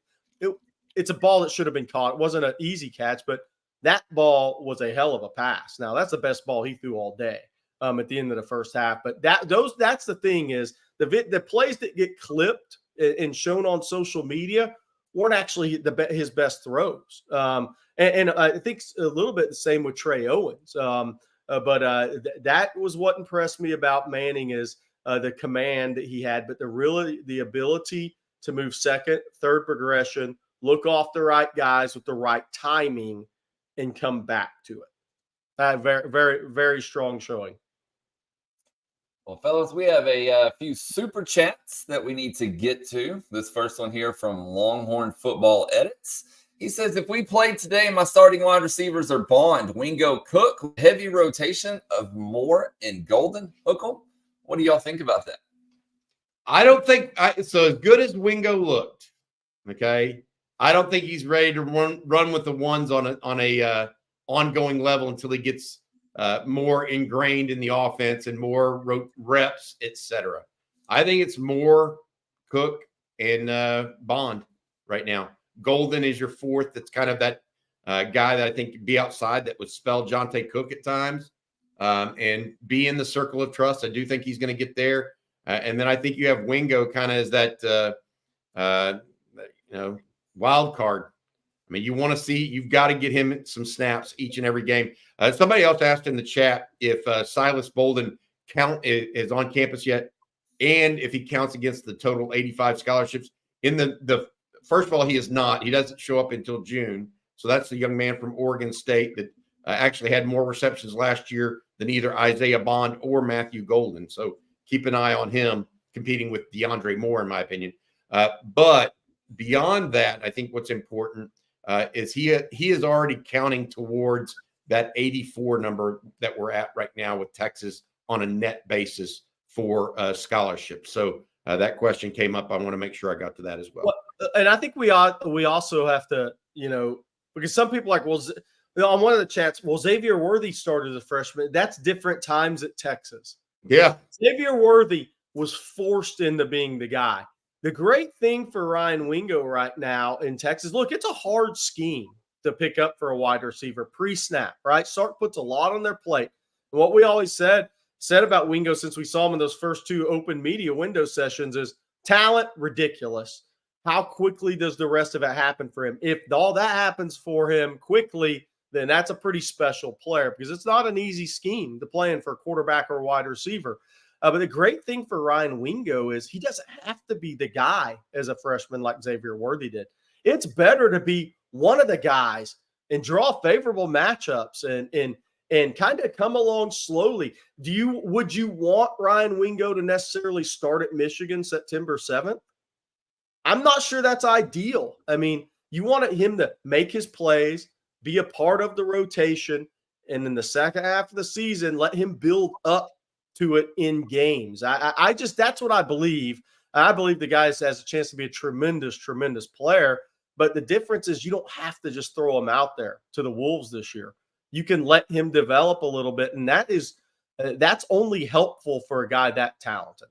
It's a ball that should have been caught. It wasn't an easy catch, but that ball was a hell of a pass. Now that's the best ball he threw all day. At the end of the first half, but that's the thing is the plays that get clipped and shown on social media weren't actually his best throws. And I think a little bit the same with Trey Owens. But that was what impressed me about Manning is the command that he had, but the ability to move second, third progression, look off the right guys with the right timing, and come back to it. Very, very, very strong showing. Well, fellas, we have a few super chats that we need to get to. This first one here from Longhorn Football Edits. He says, if we played today, my starting wide receivers are Bond, Wingo, Cook, heavy rotation of Moore and Golden. Hookle, what do y'all think about that? I don't think so. As good as Wingo looked, okay, I don't think he's ready to run with the ones on a ongoing level until he gets more ingrained in the offense and more reps, etc. I think it's more Cook and Bond right now. Golden is your fourth. That's kind of that guy that I think could be outside that would spell Jonte Cook at times and be in the circle of trust. I do think he's going to get there. And then I think you have Wingo kind of as that, wild card. I mean, you've got to get him some snaps each and every game. Somebody else asked in the chat if Silas Bolden is on campus yet, and if he counts against the total 85 scholarships. In the first of all, he is not. He doesn't show up until June. So that's the young man from Oregon State that actually had more receptions last year than either Isaiah Bond or Matthew Golden. So keep an eye on him competing with DeAndre Moore, in my opinion. But beyond that, I think what's important is he is already counting towards that 84 number that we're at right now with Texas on a net basis for scholarships. So that question came up. I want to make sure I got to that as well. And I think we also have to, because some people are like, well, on one of the chats, well, Xavier Worthy started as a freshman. That's different times at Texas. Yeah. Xavier Worthy was forced into being the guy. The great thing for Ryan Wingo right now in Texas, look, it's a hard scheme to pick up for a wide receiver pre-snap, right? Sark puts a lot on their plate. And what we always said about Wingo since we saw him in those first 2 open media window sessions is talent, ridiculous. how quickly does the rest of it happen for him? If all that happens for him quickly, then that's a pretty special player, because it's not an easy scheme to play in for a quarterback or a wide receiver. But the great thing for Ryan Wingo is he doesn't have to be the guy as a freshman like Xavier Worthy did. It's better to be one of the guys and draw favorable matchups and kind of come along slowly. Would you want Ryan Wingo to necessarily start at Michigan September 7th? I'm not sure that's ideal. I mean, you wanted him to make his plays, be a part of the rotation, and in the second half of the season, let him build up to it in games. I just, that's what I believe. I believe the guy has a chance to be a tremendous, tremendous player. But the difference is you don't have to just throw him out there to the Wolves this year. You can let him develop a little bit, and that's only helpful for a guy that talented.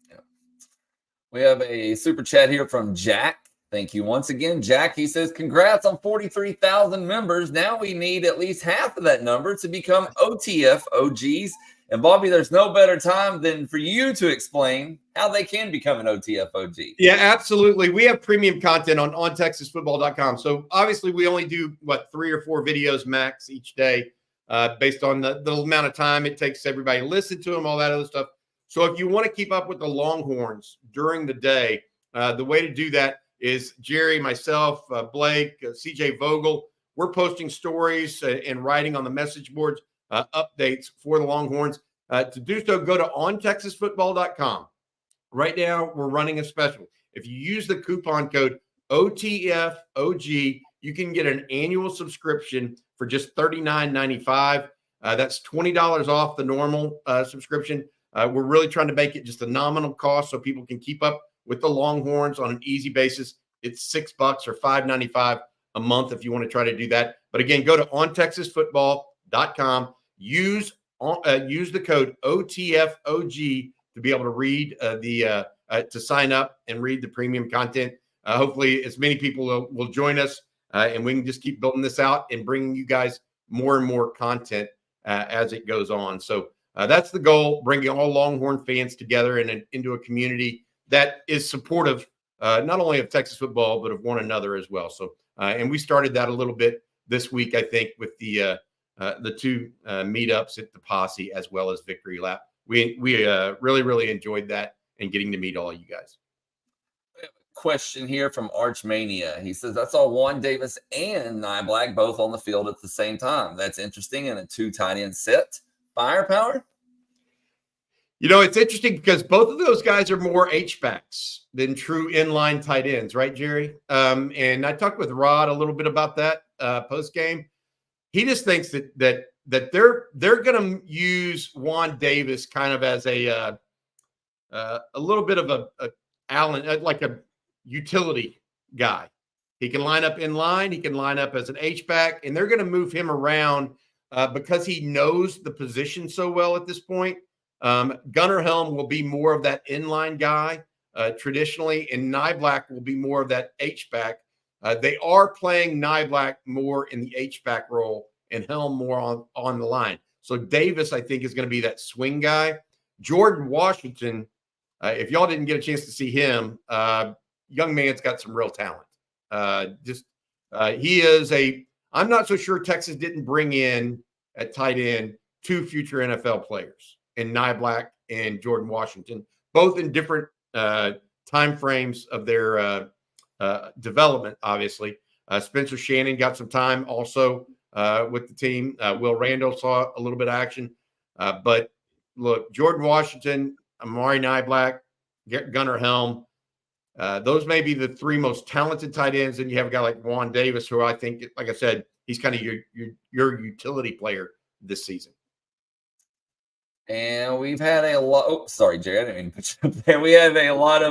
Yeah. We have a super chat here from Jack. Thank you once again, Jack. He says, congrats on 43,000 members. Now we need at least half of that number to become OTF OGs. And Bobby, there's no better time than for you to explain how they can become an OTF OG. Yeah, absolutely. We have premium content on TexasFootball.com. So obviously we only do 3 or 4 videos max each day, based on the amount of time it takes everybody to listen to them, all that other stuff. So if you want to keep up with the Longhorns during the day, the way to do that is Jerry, myself, Blake, CJ Vogel. We're posting stories and writing on the message boards, updates for the Longhorns. To do so, go to ontexasfootball.com. Right now, we're running a special. If you use the coupon code OTFOG, you can get an annual subscription for just $39.95. That's $20 off the normal subscription. We're really trying to make it just a nominal cost so people can keep up with the Longhorns on an easy basis. It's $6 or $5.95 a month if you want to try to do that. But again, go to ontexasfootball.com. Use the code OTFOG to be able to read to sign up and read the premium content. Hopefully, as many people will join us, and we can just keep building this out and bringing you guys more and more content as it goes on. So that's the goal: bringing all Longhorn fans together and into a community that is supportive, not only of Texas football but of one another as well. So, and we started that a little bit this week, I think, with the 2 meetups at the Posse as well as Victory Lap. We really enjoyed that and getting to meet all of you guys. We have a question here from Archmania. He says, I saw Juan Davis and Nye Black both on the field at the same time. That's interesting in a 2 tight end set. Firepower? You know, it's interesting because both of those guys are more H-backs than true inline tight ends, right, Jerry? And I talked with Rod a little bit about that post-game. He just thinks that they're going to use Juan Davis kind of as a little bit of a Allen, like a utility guy. He can line up in line. He can line up as an H-back, and they're going to move him around because he knows the position so well at this point. Gunnar Helm will be more of that inline guy traditionally, and Nye Black will be more of that H-back. They are playing Nye Black more in the H-back role and Helm more on the line. So Davis, I think, is going to be that swing guy. Jordan Washington, if y'all didn't get a chance to see him, young man's got some real talent. He is I'm not so sure Texas didn't bring in at tight end 2 future NFL players, in Nye Black and Jordan Washington, both in different time frames of their development, obviously. Spencer Shannon got some time also with the team. Will Randall saw a little bit of action. But look, Jordan Washington, Amari Nye Black, Gunnar Helm, those may be the 3 most talented tight ends. And you have a guy like Juan Davis, who I think, like I said, he's kind of your utility player this season. And we've had a lot. Oh, sorry, Jerry, I didn't mean to put you up there. We have a lot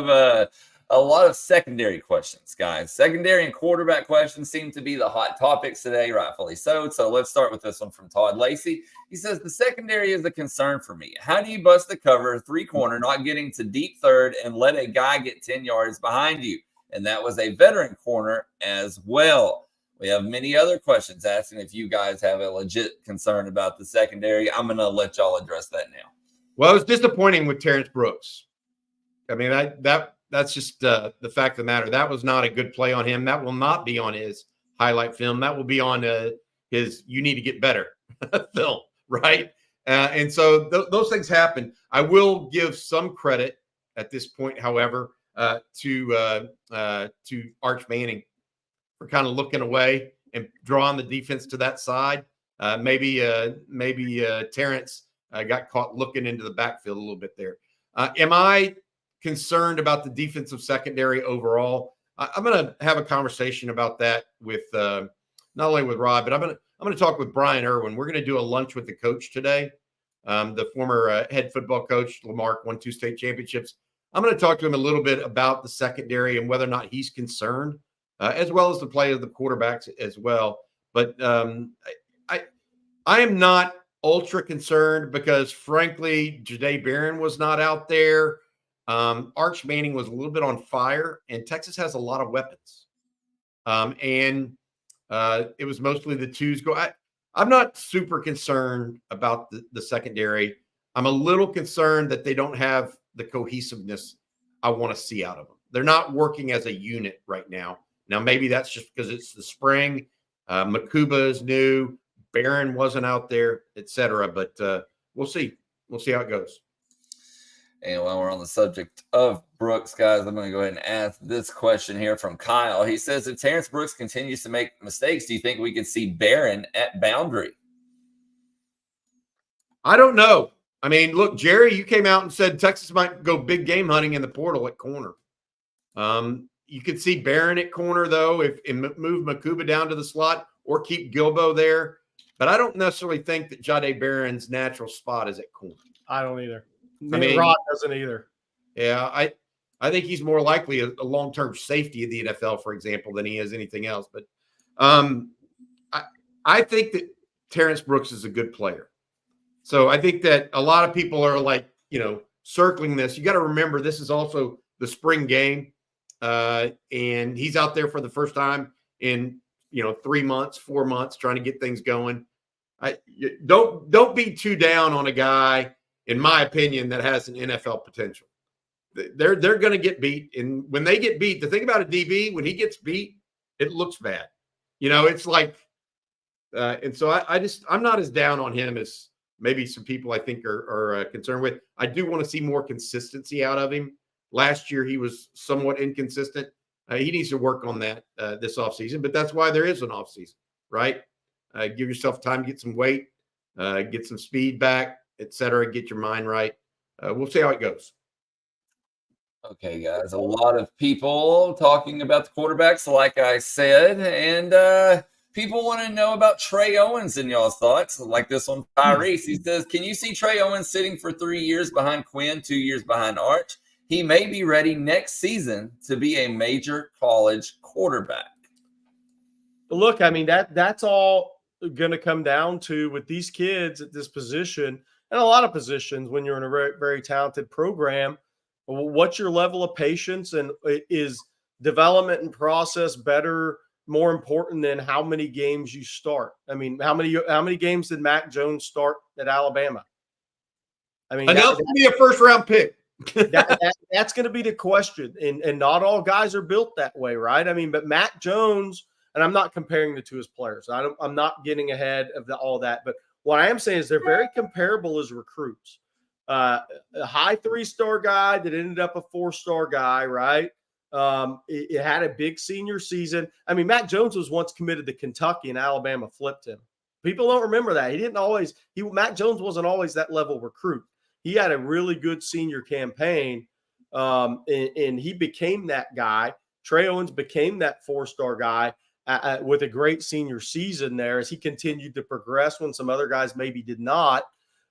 of secondary questions, guys. Secondary and quarterback questions seem to be the hot topics today, rightfully so. So let's start with this one from Todd Lacey. He says, the secondary is a concern for me. How do you bust the cover 3 corner, not getting to deep third, and let a guy get 10 yards behind you? And that was a veteran corner as well. We have many other questions asking if you guys have a legit concern about the secondary. I'm going to let y'all address that now. Well, it was disappointing with Terrence Brooks. I mean, that that's just the fact of the matter. That was not a good play on him. That will not be on his highlight film. That will be on his "you need to get better" film, right? And so those things happen. I will give some credit at this point, however, to Arch Manning for kind of looking away and drawing the defense to that side. Maybe Terrence got caught looking into the backfield a little bit there. Am I concerned about the defensive secondary overall? I'm going to have a conversation about that with not only with Rod, but I'm going to talk with Brian Irwin. We're going to do a lunch with the coach today, the former head football coach. Lamarck won 2 state championships. I'm going to talk to him a little bit about the secondary and whether or not he's concerned, as well as the play of the quarterbacks as well. But I am not ultra concerned because, frankly, Jahdae Barron was not out there. Arch Manning was a little bit on fire, and Texas has a lot of weapons. And it was mostly the twos go. I'm not super concerned about the secondary. I'm a little concerned that they don't have the cohesiveness I want to see out of them. They're not working as a unit right now. Now, maybe that's just because it's the spring. Makuba is new. Barron wasn't out there, etc. But we'll see. We'll see how it goes. And while we're on the subject of Brooks, guys, I'm going to go ahead and ask this question here from Kyle. He says, if Terrence Brooks continues to make mistakes, do you think we could see Barron at boundary? I don't know. I mean, look, Jerry, you came out and said Texas might go big game hunting in the portal at corner. You could see Barron at corner, though, and move Makuba down to the slot or keep Gilbo there. But I don't necessarily think that Jahdae Barron's natural spot is at corner. I don't either. I mean, Rod doesn't either. Yeah, I think he's more likely a long-term safety of the NFL, for example, than he is anything else. But I think that Terrence Brooks is a good player. So I think that a lot of people are like, circling this. You got to remember this is also the spring game, and he's out there for the first time in 3 months, 4 months, trying to get things going. Don't be too down on a guy, in my opinion, that has an NFL potential. They're going to get beat, and when they get beat, the thing about a DB, when he gets beat, it looks bad. It's like, and so I'm not as down on him as maybe some people I think are concerned with. I do want to see more consistency out of him. Last year, he was somewhat inconsistent. He needs to work on that this offseason, but that's why there is an offseason, right? Give yourself time to get some weight, get some speed back, et cetera, get your mind right. We'll see how it goes. Okay, guys, a lot of people talking about the quarterbacks, like I said, and people want to know about Trey Owens and y'all's thoughts, like this one, Tyrese. He says, can you see Trey Owens sitting for 3 years behind Quinn, 2 years behind Arch? He may be ready next season to be a major college quarterback. Look, I mean, that's all going to come down to with these kids at this position and a lot of positions when you're in a very, very talented program. What's your level of patience, and is development and process better, more important than how many games you start? I mean, how many games did Mac Jones start at Alabama? I mean, enough to be a first-round pick. That's going to be the question, and not all guys are built that way, right? I mean, but Mac Jones, and I'm not comparing the two as players. I'm not getting ahead of all that, but what I am saying is they're very comparable as recruits. A high 3-star guy that ended up a 4-star guy, right? It had a big senior season. I mean, Mac Jones was once committed to Kentucky, and Alabama flipped him. People don't remember that. Mac Jones wasn't always that level recruit. He had a really good senior campaign, and he became that guy. Trey Owens became that 4-star guy with a great senior season there as he continued to progress when some other guys maybe did not.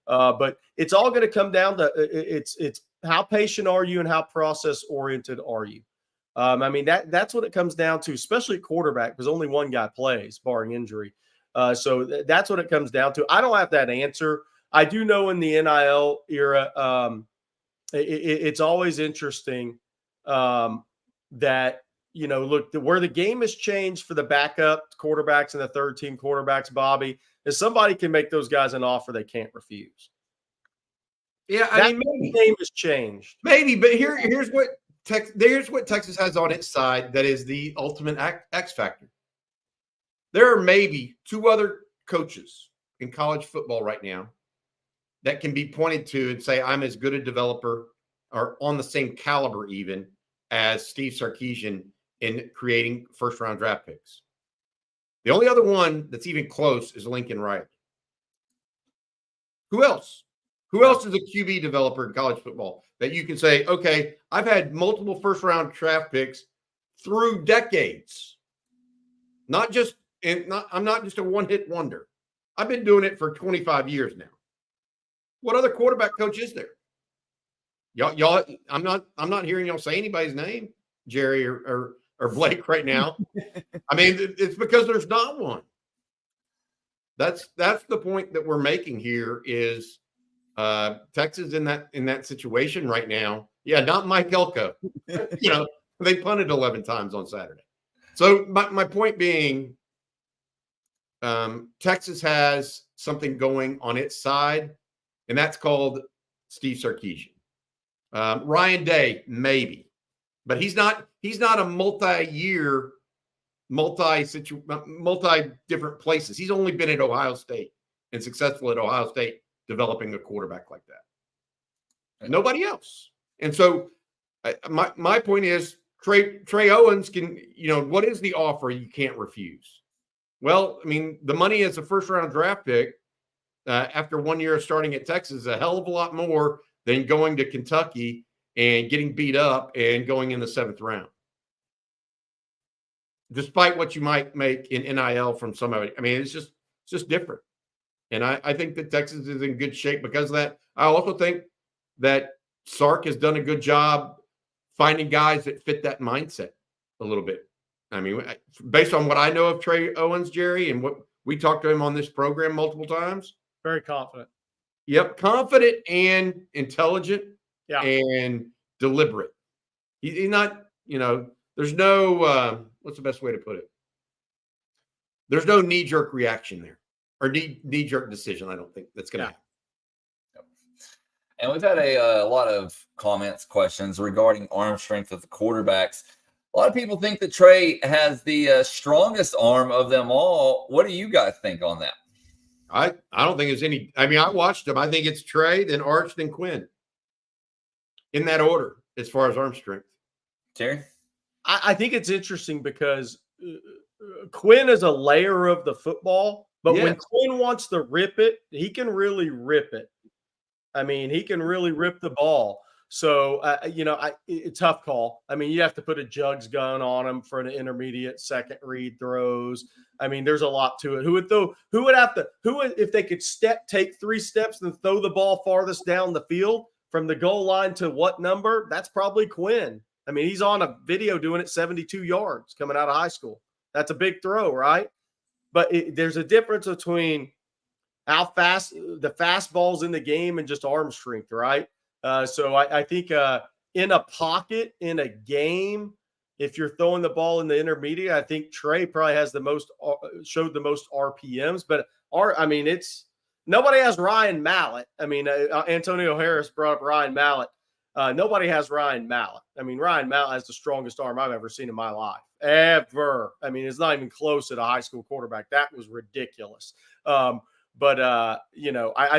But it's all going to come down to it's how patient are you and how process oriented are you? I mean, that's what it comes down to, especially at quarterback, because only one guy plays, barring injury. So that's what it comes down to. I don't have that answer. I do know in the NIL era, it's always interesting that, look, where the game has changed for the backup quarterbacks and the third-team quarterbacks, Bobby, is somebody can make those guys an offer they can't refuse. Yeah, I mean, maybe the game has changed. Maybe, but here's what there's what Texas has on its side that is the ultimate X factor. There are maybe two other coaches in college football right now that can be pointed to and say, I'm as good a developer or on the same caliber even as Steve Sarkisian in creating first-round draft picks. The only other one that's even close is Lincoln Riley. Who else? Who else is a QB developer in college football that you can say, okay, I've had multiple first-round draft picks through decades. I'm not just a one-hit wonder. I've been doing it for 25 years now. What other quarterback coach is there? Y'all, I'm not hearing y'all say anybody's name, Jerry or Blake right now. I mean, it's because there's not one. That's the point that we're making here is Texas in that situation right now. Yeah, not Mike Elko. They punted 11 times on Saturday. So my point being, Texas has something going on its side, and that's called Steve Sarkisian. Ryan Day, maybe, but he's not a multi-year, multi-different places. He's only been at Ohio State and successful at Ohio State developing a quarterback like that. Nobody else. And so my point is Trey Owens can, what is the offer you can't refuse? Well, I mean, the money as a first-round draft pick after 1 year of starting at Texas is a hell of a lot more than going to Kentucky and getting beat up and going in the 7th round. Despite what you might make in NIL from somebody. I mean, it's just different. And I think that Texas is in good shape because of that. I also think that Sark has done a good job finding guys that fit that mindset a little bit. I mean, based on what I know of Trey Owens, Jerry, and what we talked to him on this program multiple times. Very confident. Yep. Confident and intelligent and deliberate. He's not, there's no, what's the best way to put it? There's no knee-jerk reaction there or knee-jerk decision. I don't think that's going to happen. Yep. And we've had a lot of comments, questions regarding arm strength of the quarterbacks. A lot of people think that Trey has the strongest arm of them all. What do you guys think on that? I don't think there's any. I mean, I watched him. I think it's Trey, then Arch, then Quinn. In that order, as far as arm strength. Terry? I think it's interesting because Quinn is a layer of the football, but when Quinn wants to rip it, he can really rip it. I mean, he can really rip the ball. So, it's a tough call. I mean, you have to put a jugs gun on him for an intermediate second read throws. I mean, there's a lot to it. If they could take 3 steps and throw the ball farthest down the field from the goal line to what number? That's probably Quinn. I mean, he's on a video doing it 72 yards coming out of high school. That's a big throw, right? But there's a difference between how fast the fastball's in the game and just arm strength, right? So I think in a pocket, in a game, if you're throwing the ball in the intermediate, I think Trey probably has showed the most RPMs. But nobody has Ryan Mallett. I mean, Antonio Harris brought up Ryan Mallett. Nobody has Ryan Mallett. I mean, Ryan Mallett has the strongest arm I've ever seen in my life, ever. I mean, it's not even close at a high school quarterback. That was ridiculous. I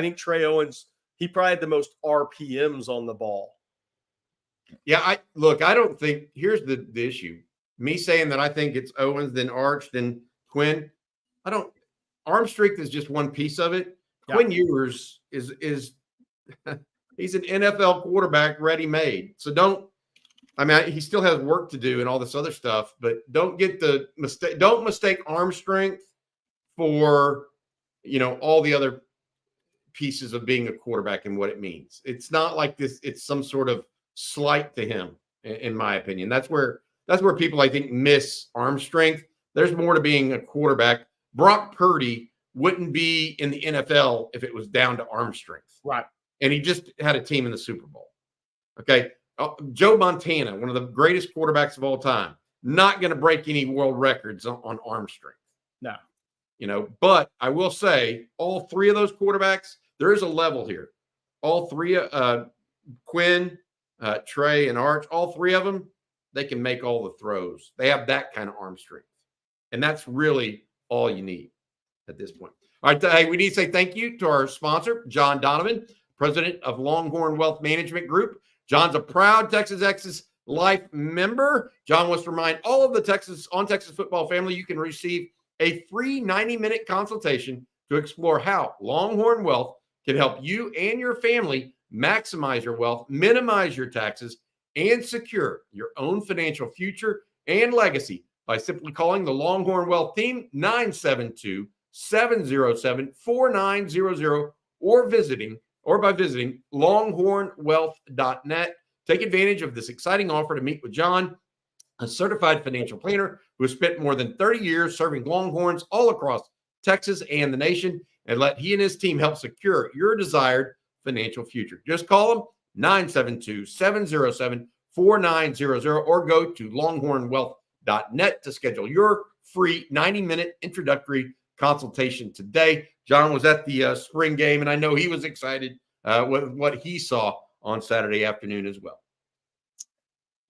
think Trey Owens, he probably had the most RPMs on the ball. Yeah, I don't think – here's the issue. Me saying that I think it's Owens, then Arch, then Quinn. Arm strength is just one piece of it. Yeah. Quinn Ewers is he's an NFL quarterback ready-made. So he still has work to do and all this other stuff, but don't mistake arm strength for, all the other pieces of being a quarterback and what it means. It's not like this. It's some sort of slight to him, in my opinion. That's where people, I think, miss arm strength. There's more to being a quarterback. Brock Purdy wouldn't be in the NFL if it was down to arm strength. Right. And he just had a team in the Super Bowl. Okay. Joe Montana, one of the greatest quarterbacks of all time, not going to break any world records on arm strength. No. But I will say all 3 of those quarterbacks, there is a level here. All 3, Quinn, Trey, and Arch, all three of them, they can make all the throws. They have that kind of arm strength. And that's really all you need at this point. All right, we need to say thank you to our sponsor, John Donovan, president of Longhorn Wealth Management Group. John's a proud Texas Exes Life member. John wants to remind all of the Texas football family you can receive a free 90-minute consultation to explore how Longhorn Wealth can help you and your family maximize your wealth, minimize your taxes, and secure your own financial future and legacy by simply calling the Longhorn Wealth team 972-707-4900 or by visiting longhornwealth.net. Take advantage of this exciting offer to meet with John, a certified financial planner who has spent more than 30 years serving Longhorns all across Texas and the nation, and let he and his team help secure your desired financial future. Just call them 972-707-4900 or go to longhornwealth.net to schedule your free 90-minute introductory consultation today. John was at the spring game, and I know he was excited with what he saw on Saturday afternoon as well.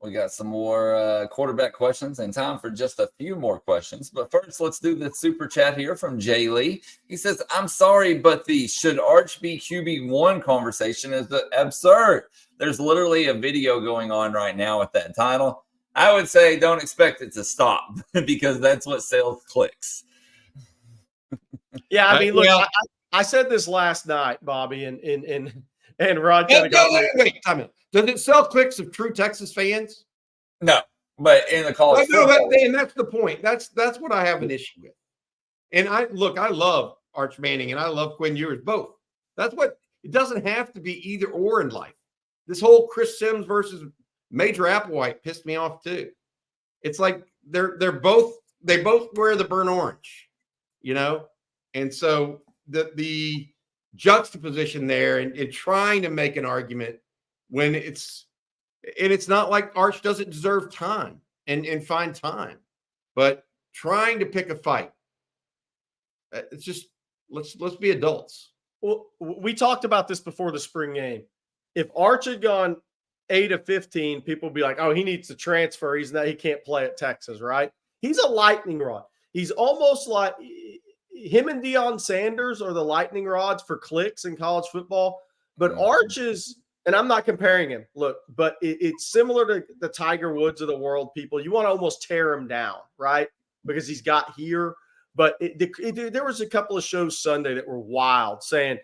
We got some more quarterback questions and time for just a few more questions. But first, let's do the super chat here from Jay Lee. He says, I'm sorry, but the should Arch be QB1 conversation is absurd. There's literally a video going on right now with that title. I would say don't expect it to stop because that's what sells clicks. Yeah, I mean, look, I said this last night, Bobby, and Rod kind of got me. Wait, time out. Does it sell clicks of true Texas fans? No, but in the college football. And that's the point. That's what I have an issue with. And I love Arch Manning and I love Quinn Ewers both. That's what it doesn't have to be either or in life. This whole Chris Sims versus Major Applewhite pissed me off too. It's like they both wear the burnt orange, you know? And so the juxtaposition there and trying to make an argument when it's not like Arch doesn't deserve time and find time, but trying to pick a fight. It's just let's be adults. Well, we talked about this before the spring game. If Arch had gone 8 of 15, people would be like, "Oh, he needs to transfer. He can't play at Texas, right?" He's a lightning rod. He's almost like him and Deion Sanders are the lightning rods for clicks in college football. But Arch is, and I'm not comparing him, look, but it's similar to the Tiger Woods of the world, people. You want to almost tear him down, right? Because he's got here. But there was a couple of shows Sunday that were wild saying,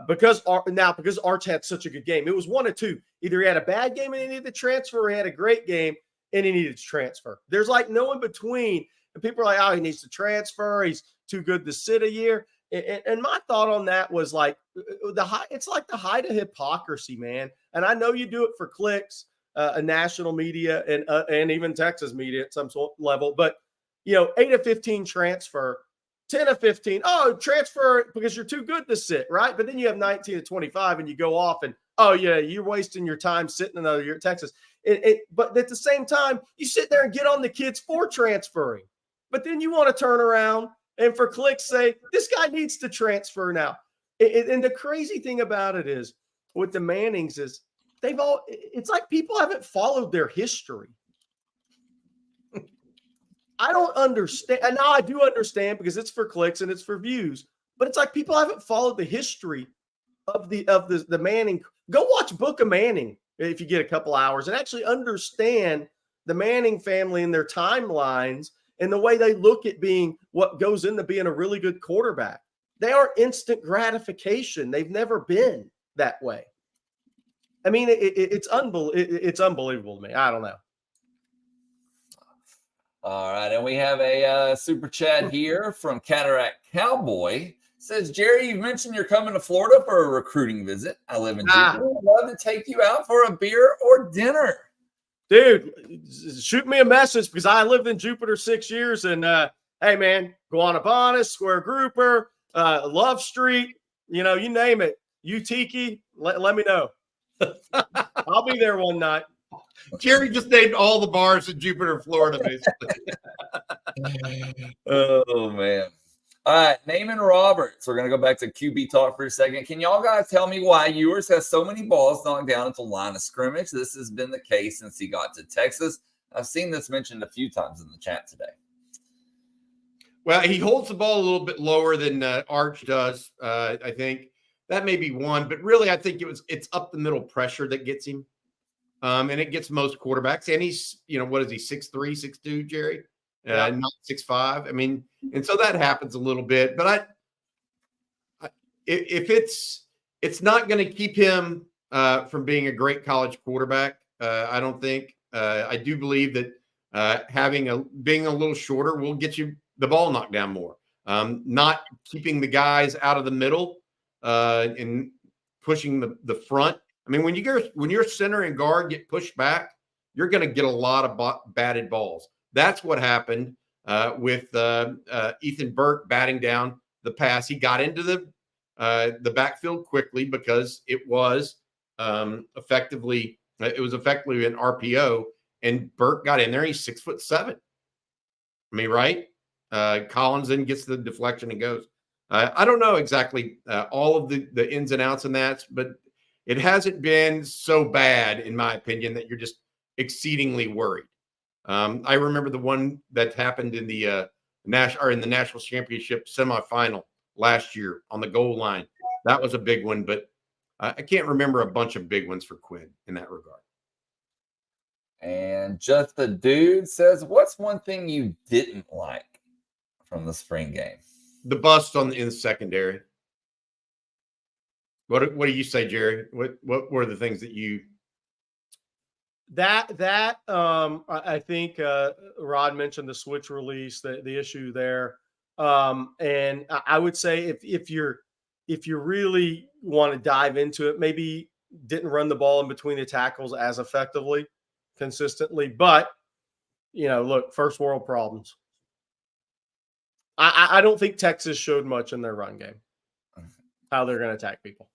because Arch had such a good game, it was one of two. Either he had a bad game and he needed to transfer, or he had a great game and he needed to transfer. There's like no in between. And people are like, oh, he needs to transfer. He's too good to sit a year. And my thought on that was like it's like the height of hypocrisy, man. And I know you do it for clicks, a national media and even Texas media at some level. But, 8 of 15 transfer, 10 of 15. Oh, transfer because you're too good to sit, right? But then you have 19 to 25 and you go off and, oh, yeah, you're wasting your time sitting another year at Texas. But at the same time, you sit there and get on the kids for transferring. But then you want to turn around and for clicks say, this guy needs to transfer now. And the crazy thing about it is with the Mannings is it's like people haven't followed their history. I don't understand. And now I do understand because it's for clicks and it's for views, but it's like people haven't followed the history of the Manning. Go watch Book of Manning if you get a couple hours and actually understand the Manning family and their timelines and the way they look at being what goes into being a really good quarterback. They are instant gratification. They've never been that way. I mean, it's unbelievable to me. I don't know. All right, and we have a super chat here from Cataract Cowboy. Says, Jerry, you mentioned you're coming to Florida for a recruiting visit. I live in Jupiter. I'd love to take you out for a beer or dinner. Dude, shoot me a message because I lived in Jupiter 6 years. And, hey, man, Guanabanas, Square Grouper, Love Street, you name it. Utiki, let me know. I'll be there one night. Jerry just named all the bars in Jupiter, Florida, basically. Oh, man. All right, Naaman Roberts. We're going to go back to QB talk for a second. Can y'all guys tell me why Ewers has so many balls knocked down at the line of scrimmage? This has been the case since he got to Texas. I've seen this mentioned a few times in the chat today. Well, he holds the ball a little bit lower than Arch does. I think that may be one, but really I think it's up the middle pressure that gets him. And it gets most quarterbacks. And he's, what is he, 6'3", 6'2", Jerry? Not 6'5". I mean, and so that happens a little bit. But if it's not going to keep him from being a great college quarterback, I don't think. I do believe that being a little shorter will get you the ball knocked down more. Not keeping the guys out of the middle and pushing the front. I mean, when your center and guard get pushed back, you're going to get a lot of batted balls. That's what happened with Ethan Burke batting down the pass. He got into the backfield quickly because it was effectively an RPO, and Burke got in there. He's 6'7". I mean, right? Collins then gets the deflection and goes. I don't know exactly all of the ins and outs in that, but it hasn't been so bad, in my opinion, that you're just exceedingly worried. I remember the one that happened in the national championship semifinal last year on the goal line. That was a big one, but I can't remember a bunch of big ones for Quinn in that regard. And Just the Dude says, what's one thing you didn't like from the spring game? The bust in the secondary. What do you say, Jerry? What were the things that you? I think Rod mentioned the switch release, the issue there, and I would say if you really want to dive into it, maybe didn't run the ball in between the tackles as effectively, consistently. But look, first world problems. I don't think Texas showed much in their run game, how they're going to attack people.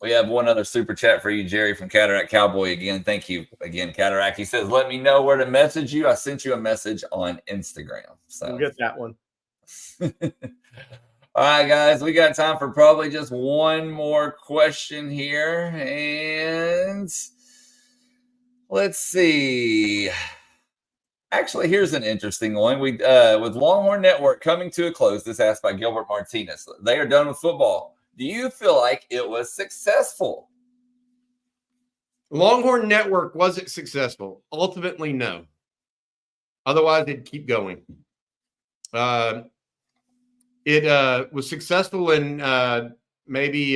We have one other super chat for you, Jerry, from Cataract Cowboy again. Thank you again, Cataract. He says, let me know where to message you. I sent you a message on Instagram. So we'll get that one. All right, guys, we got time for probably just one more question here. And let's see. Actually, here's an interesting one. With Longhorn Network coming to a close, this asked by Gilbert Martinez. They are done with football. Do you feel like it was successful? Longhorn Network, was it successful? Ultimately, no. Otherwise, it'd keep going. It was successful in maybe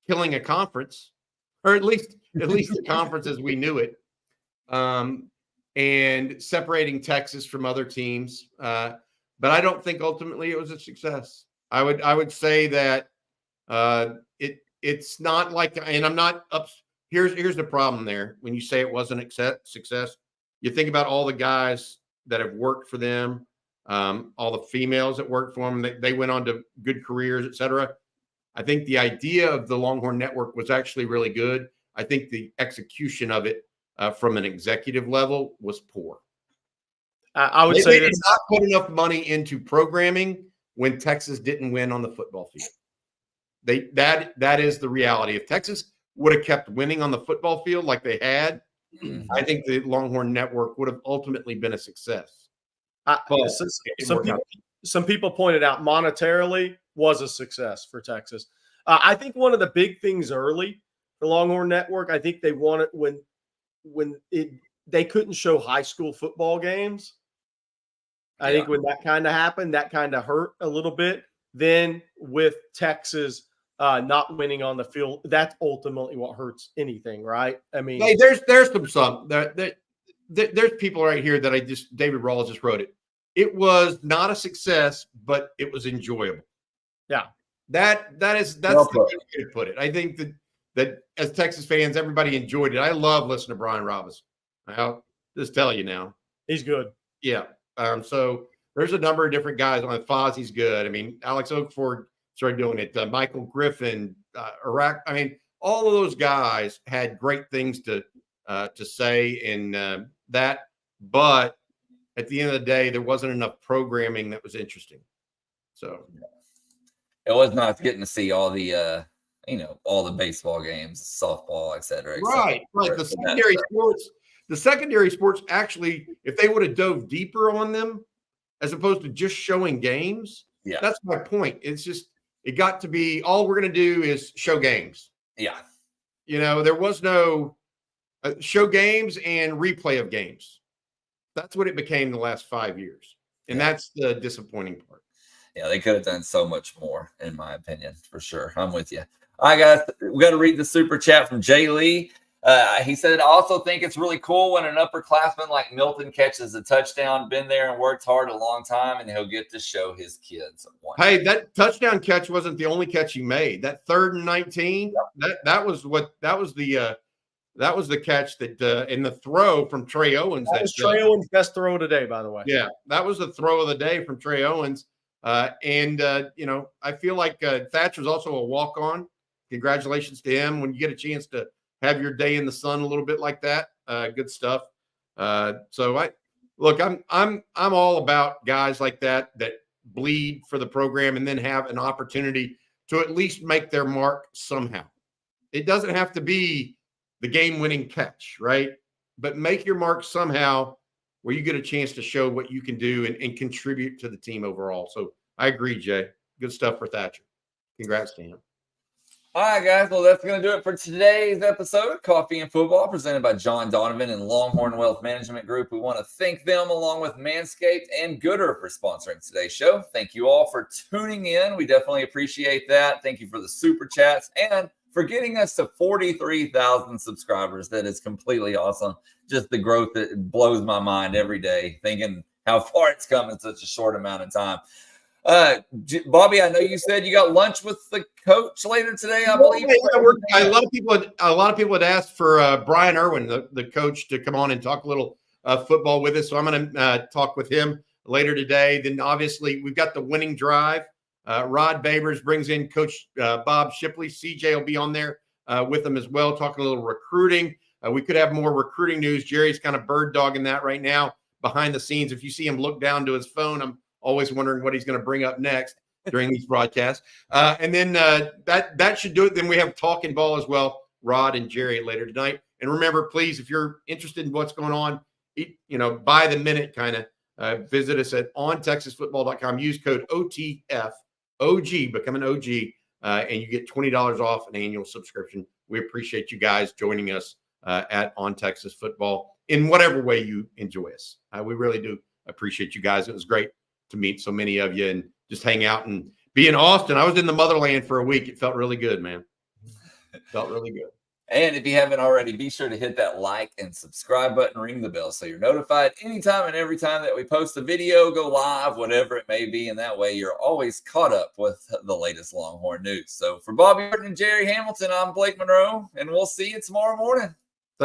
killing a conference, or at least the conference as we knew it, and separating Texas from other teams. But I don't think ultimately it was a success. I would say that it's not like, and I'm not up. Here's the problem there. When you say it wasn't a success, you think about all the guys that have worked for them, all the females that worked for them. They went on to good careers, etc. I think the idea of the Longhorn Network was actually really good. I think the execution of it from an executive level was poor. I would say they did not put enough money into programming when Texas didn't win on the football field. That is the reality. If Texas would have kept winning on the football field like they had, I think the Longhorn Network would have ultimately been a success. Some people pointed out monetarily was a success for Texas. I think one of the big things early for Longhorn Network, I think they wanted when they couldn't show high school football games. I think when that kind of happened, that kind of hurt a little bit. Then with Texas not winning on the field, that's ultimately what hurts anything, right? I mean, hey, there's some there's people right here that David Rawls just wrote it. It was not a success, but it was enjoyable. Yeah, that's the way to put it. I think that as Texas fans, everybody enjoyed it. I love listening to Brian Robinson. I'll just tell you now, he's good. Yeah. So there's a number of different guys on Fozzie's good. I mean, Alex Oakford started doing it. Michael Griffin, Iraq. I mean, all of those guys had great things to say in that. But at the end of the day, there wasn't enough programming that was interesting. So it was nice getting to see all the all the baseball games, softball, et cetera. Right. The secondary sports actually, if they would have dove deeper on them as opposed to just showing games, that's my point. It's just it got to be all we're going to do is show games. Yeah. There was no show games and replay of games. That's what it became the last 5 years. And that's the disappointing part. Yeah, they could have done so much more, in my opinion, for sure. I'm with you. All right, guys, we got to read the super chat from Jay Lee. He said, I also think it's really cool when an upperclassman like Milton catches a touchdown, been there and worked hard a long time, and he'll get to show his kids one. Hey, that touchdown catch wasn't the only catch he made. That 3rd and 19, that was the catch that in the throw from Trey Owens. That was Trey Owens' best throw of the day, by the way. Yeah, that was the throw of the day from Trey Owens. I feel like Thatcher's also a walk-on. Congratulations to him when you get a chance to have your day in the sun a little bit like that. Good stuff. I'm all about guys like that bleed for the program and then have an opportunity to at least make their mark somehow. It doesn't have to be the game-winning catch, right? But make your mark somehow where you get a chance to show what you can do and contribute to the team overall. So I agree, Jay. Good stuff for Thatcher. Congrats to him. All right, guys. Well, that's going to do it for today's episode of Coffee and Football, presented by John Donovan and Longhorn Wealth Management Group. We want to thank them, along with Manscaped and Gooder, for sponsoring today's show. Thank you all for tuning in. We definitely appreciate that. Thank you for the super chats and for getting us to 43,000 subscribers. That is completely awesome. Just the growth that blows my mind every day, thinking how far it's come in such a short amount of time. Bobby, I know you said you got lunch with the coach later today, I believe. A lot of people had asked for Brian Irwin, the coach, to come on and talk a little football with us. So I'm going to talk with him later today. Then obviously we've got the winning drive. Rod Babers brings in Coach Bob Shipley. CJ will be on there with him as well, talking a little recruiting. We could have more recruiting news. Jerry's kind of bird dogging that right now behind the scenes. If you see him look down to his phone, I'm always wondering what he's going to bring up next during these broadcasts. And then that should do it. Then we have Talking Ball as well, Rod and Jerry later tonight. And remember, please, if you're interested in what's going on, by the minute kind of visit us at ontexasfootball.com. Use code OTF, OG, become an OG, and you get $20 off an annual subscription. We appreciate you guys joining us at On Texas Football in whatever way you enjoy us. We really do appreciate you guys. It was great to meet so many of you and just hang out and be in Austin. I was in the motherland for a week. It felt really good, man. It felt really good. And if you haven't already, be sure to hit that like and subscribe button, ring the bell so you're notified anytime and every time that we post a video, go live, whatever it may be. And that way you're always caught up with the latest Longhorn news. So for Bobby Burton and Jerry Hamilton, I'm Blake Monroe, and we'll see you tomorrow morning.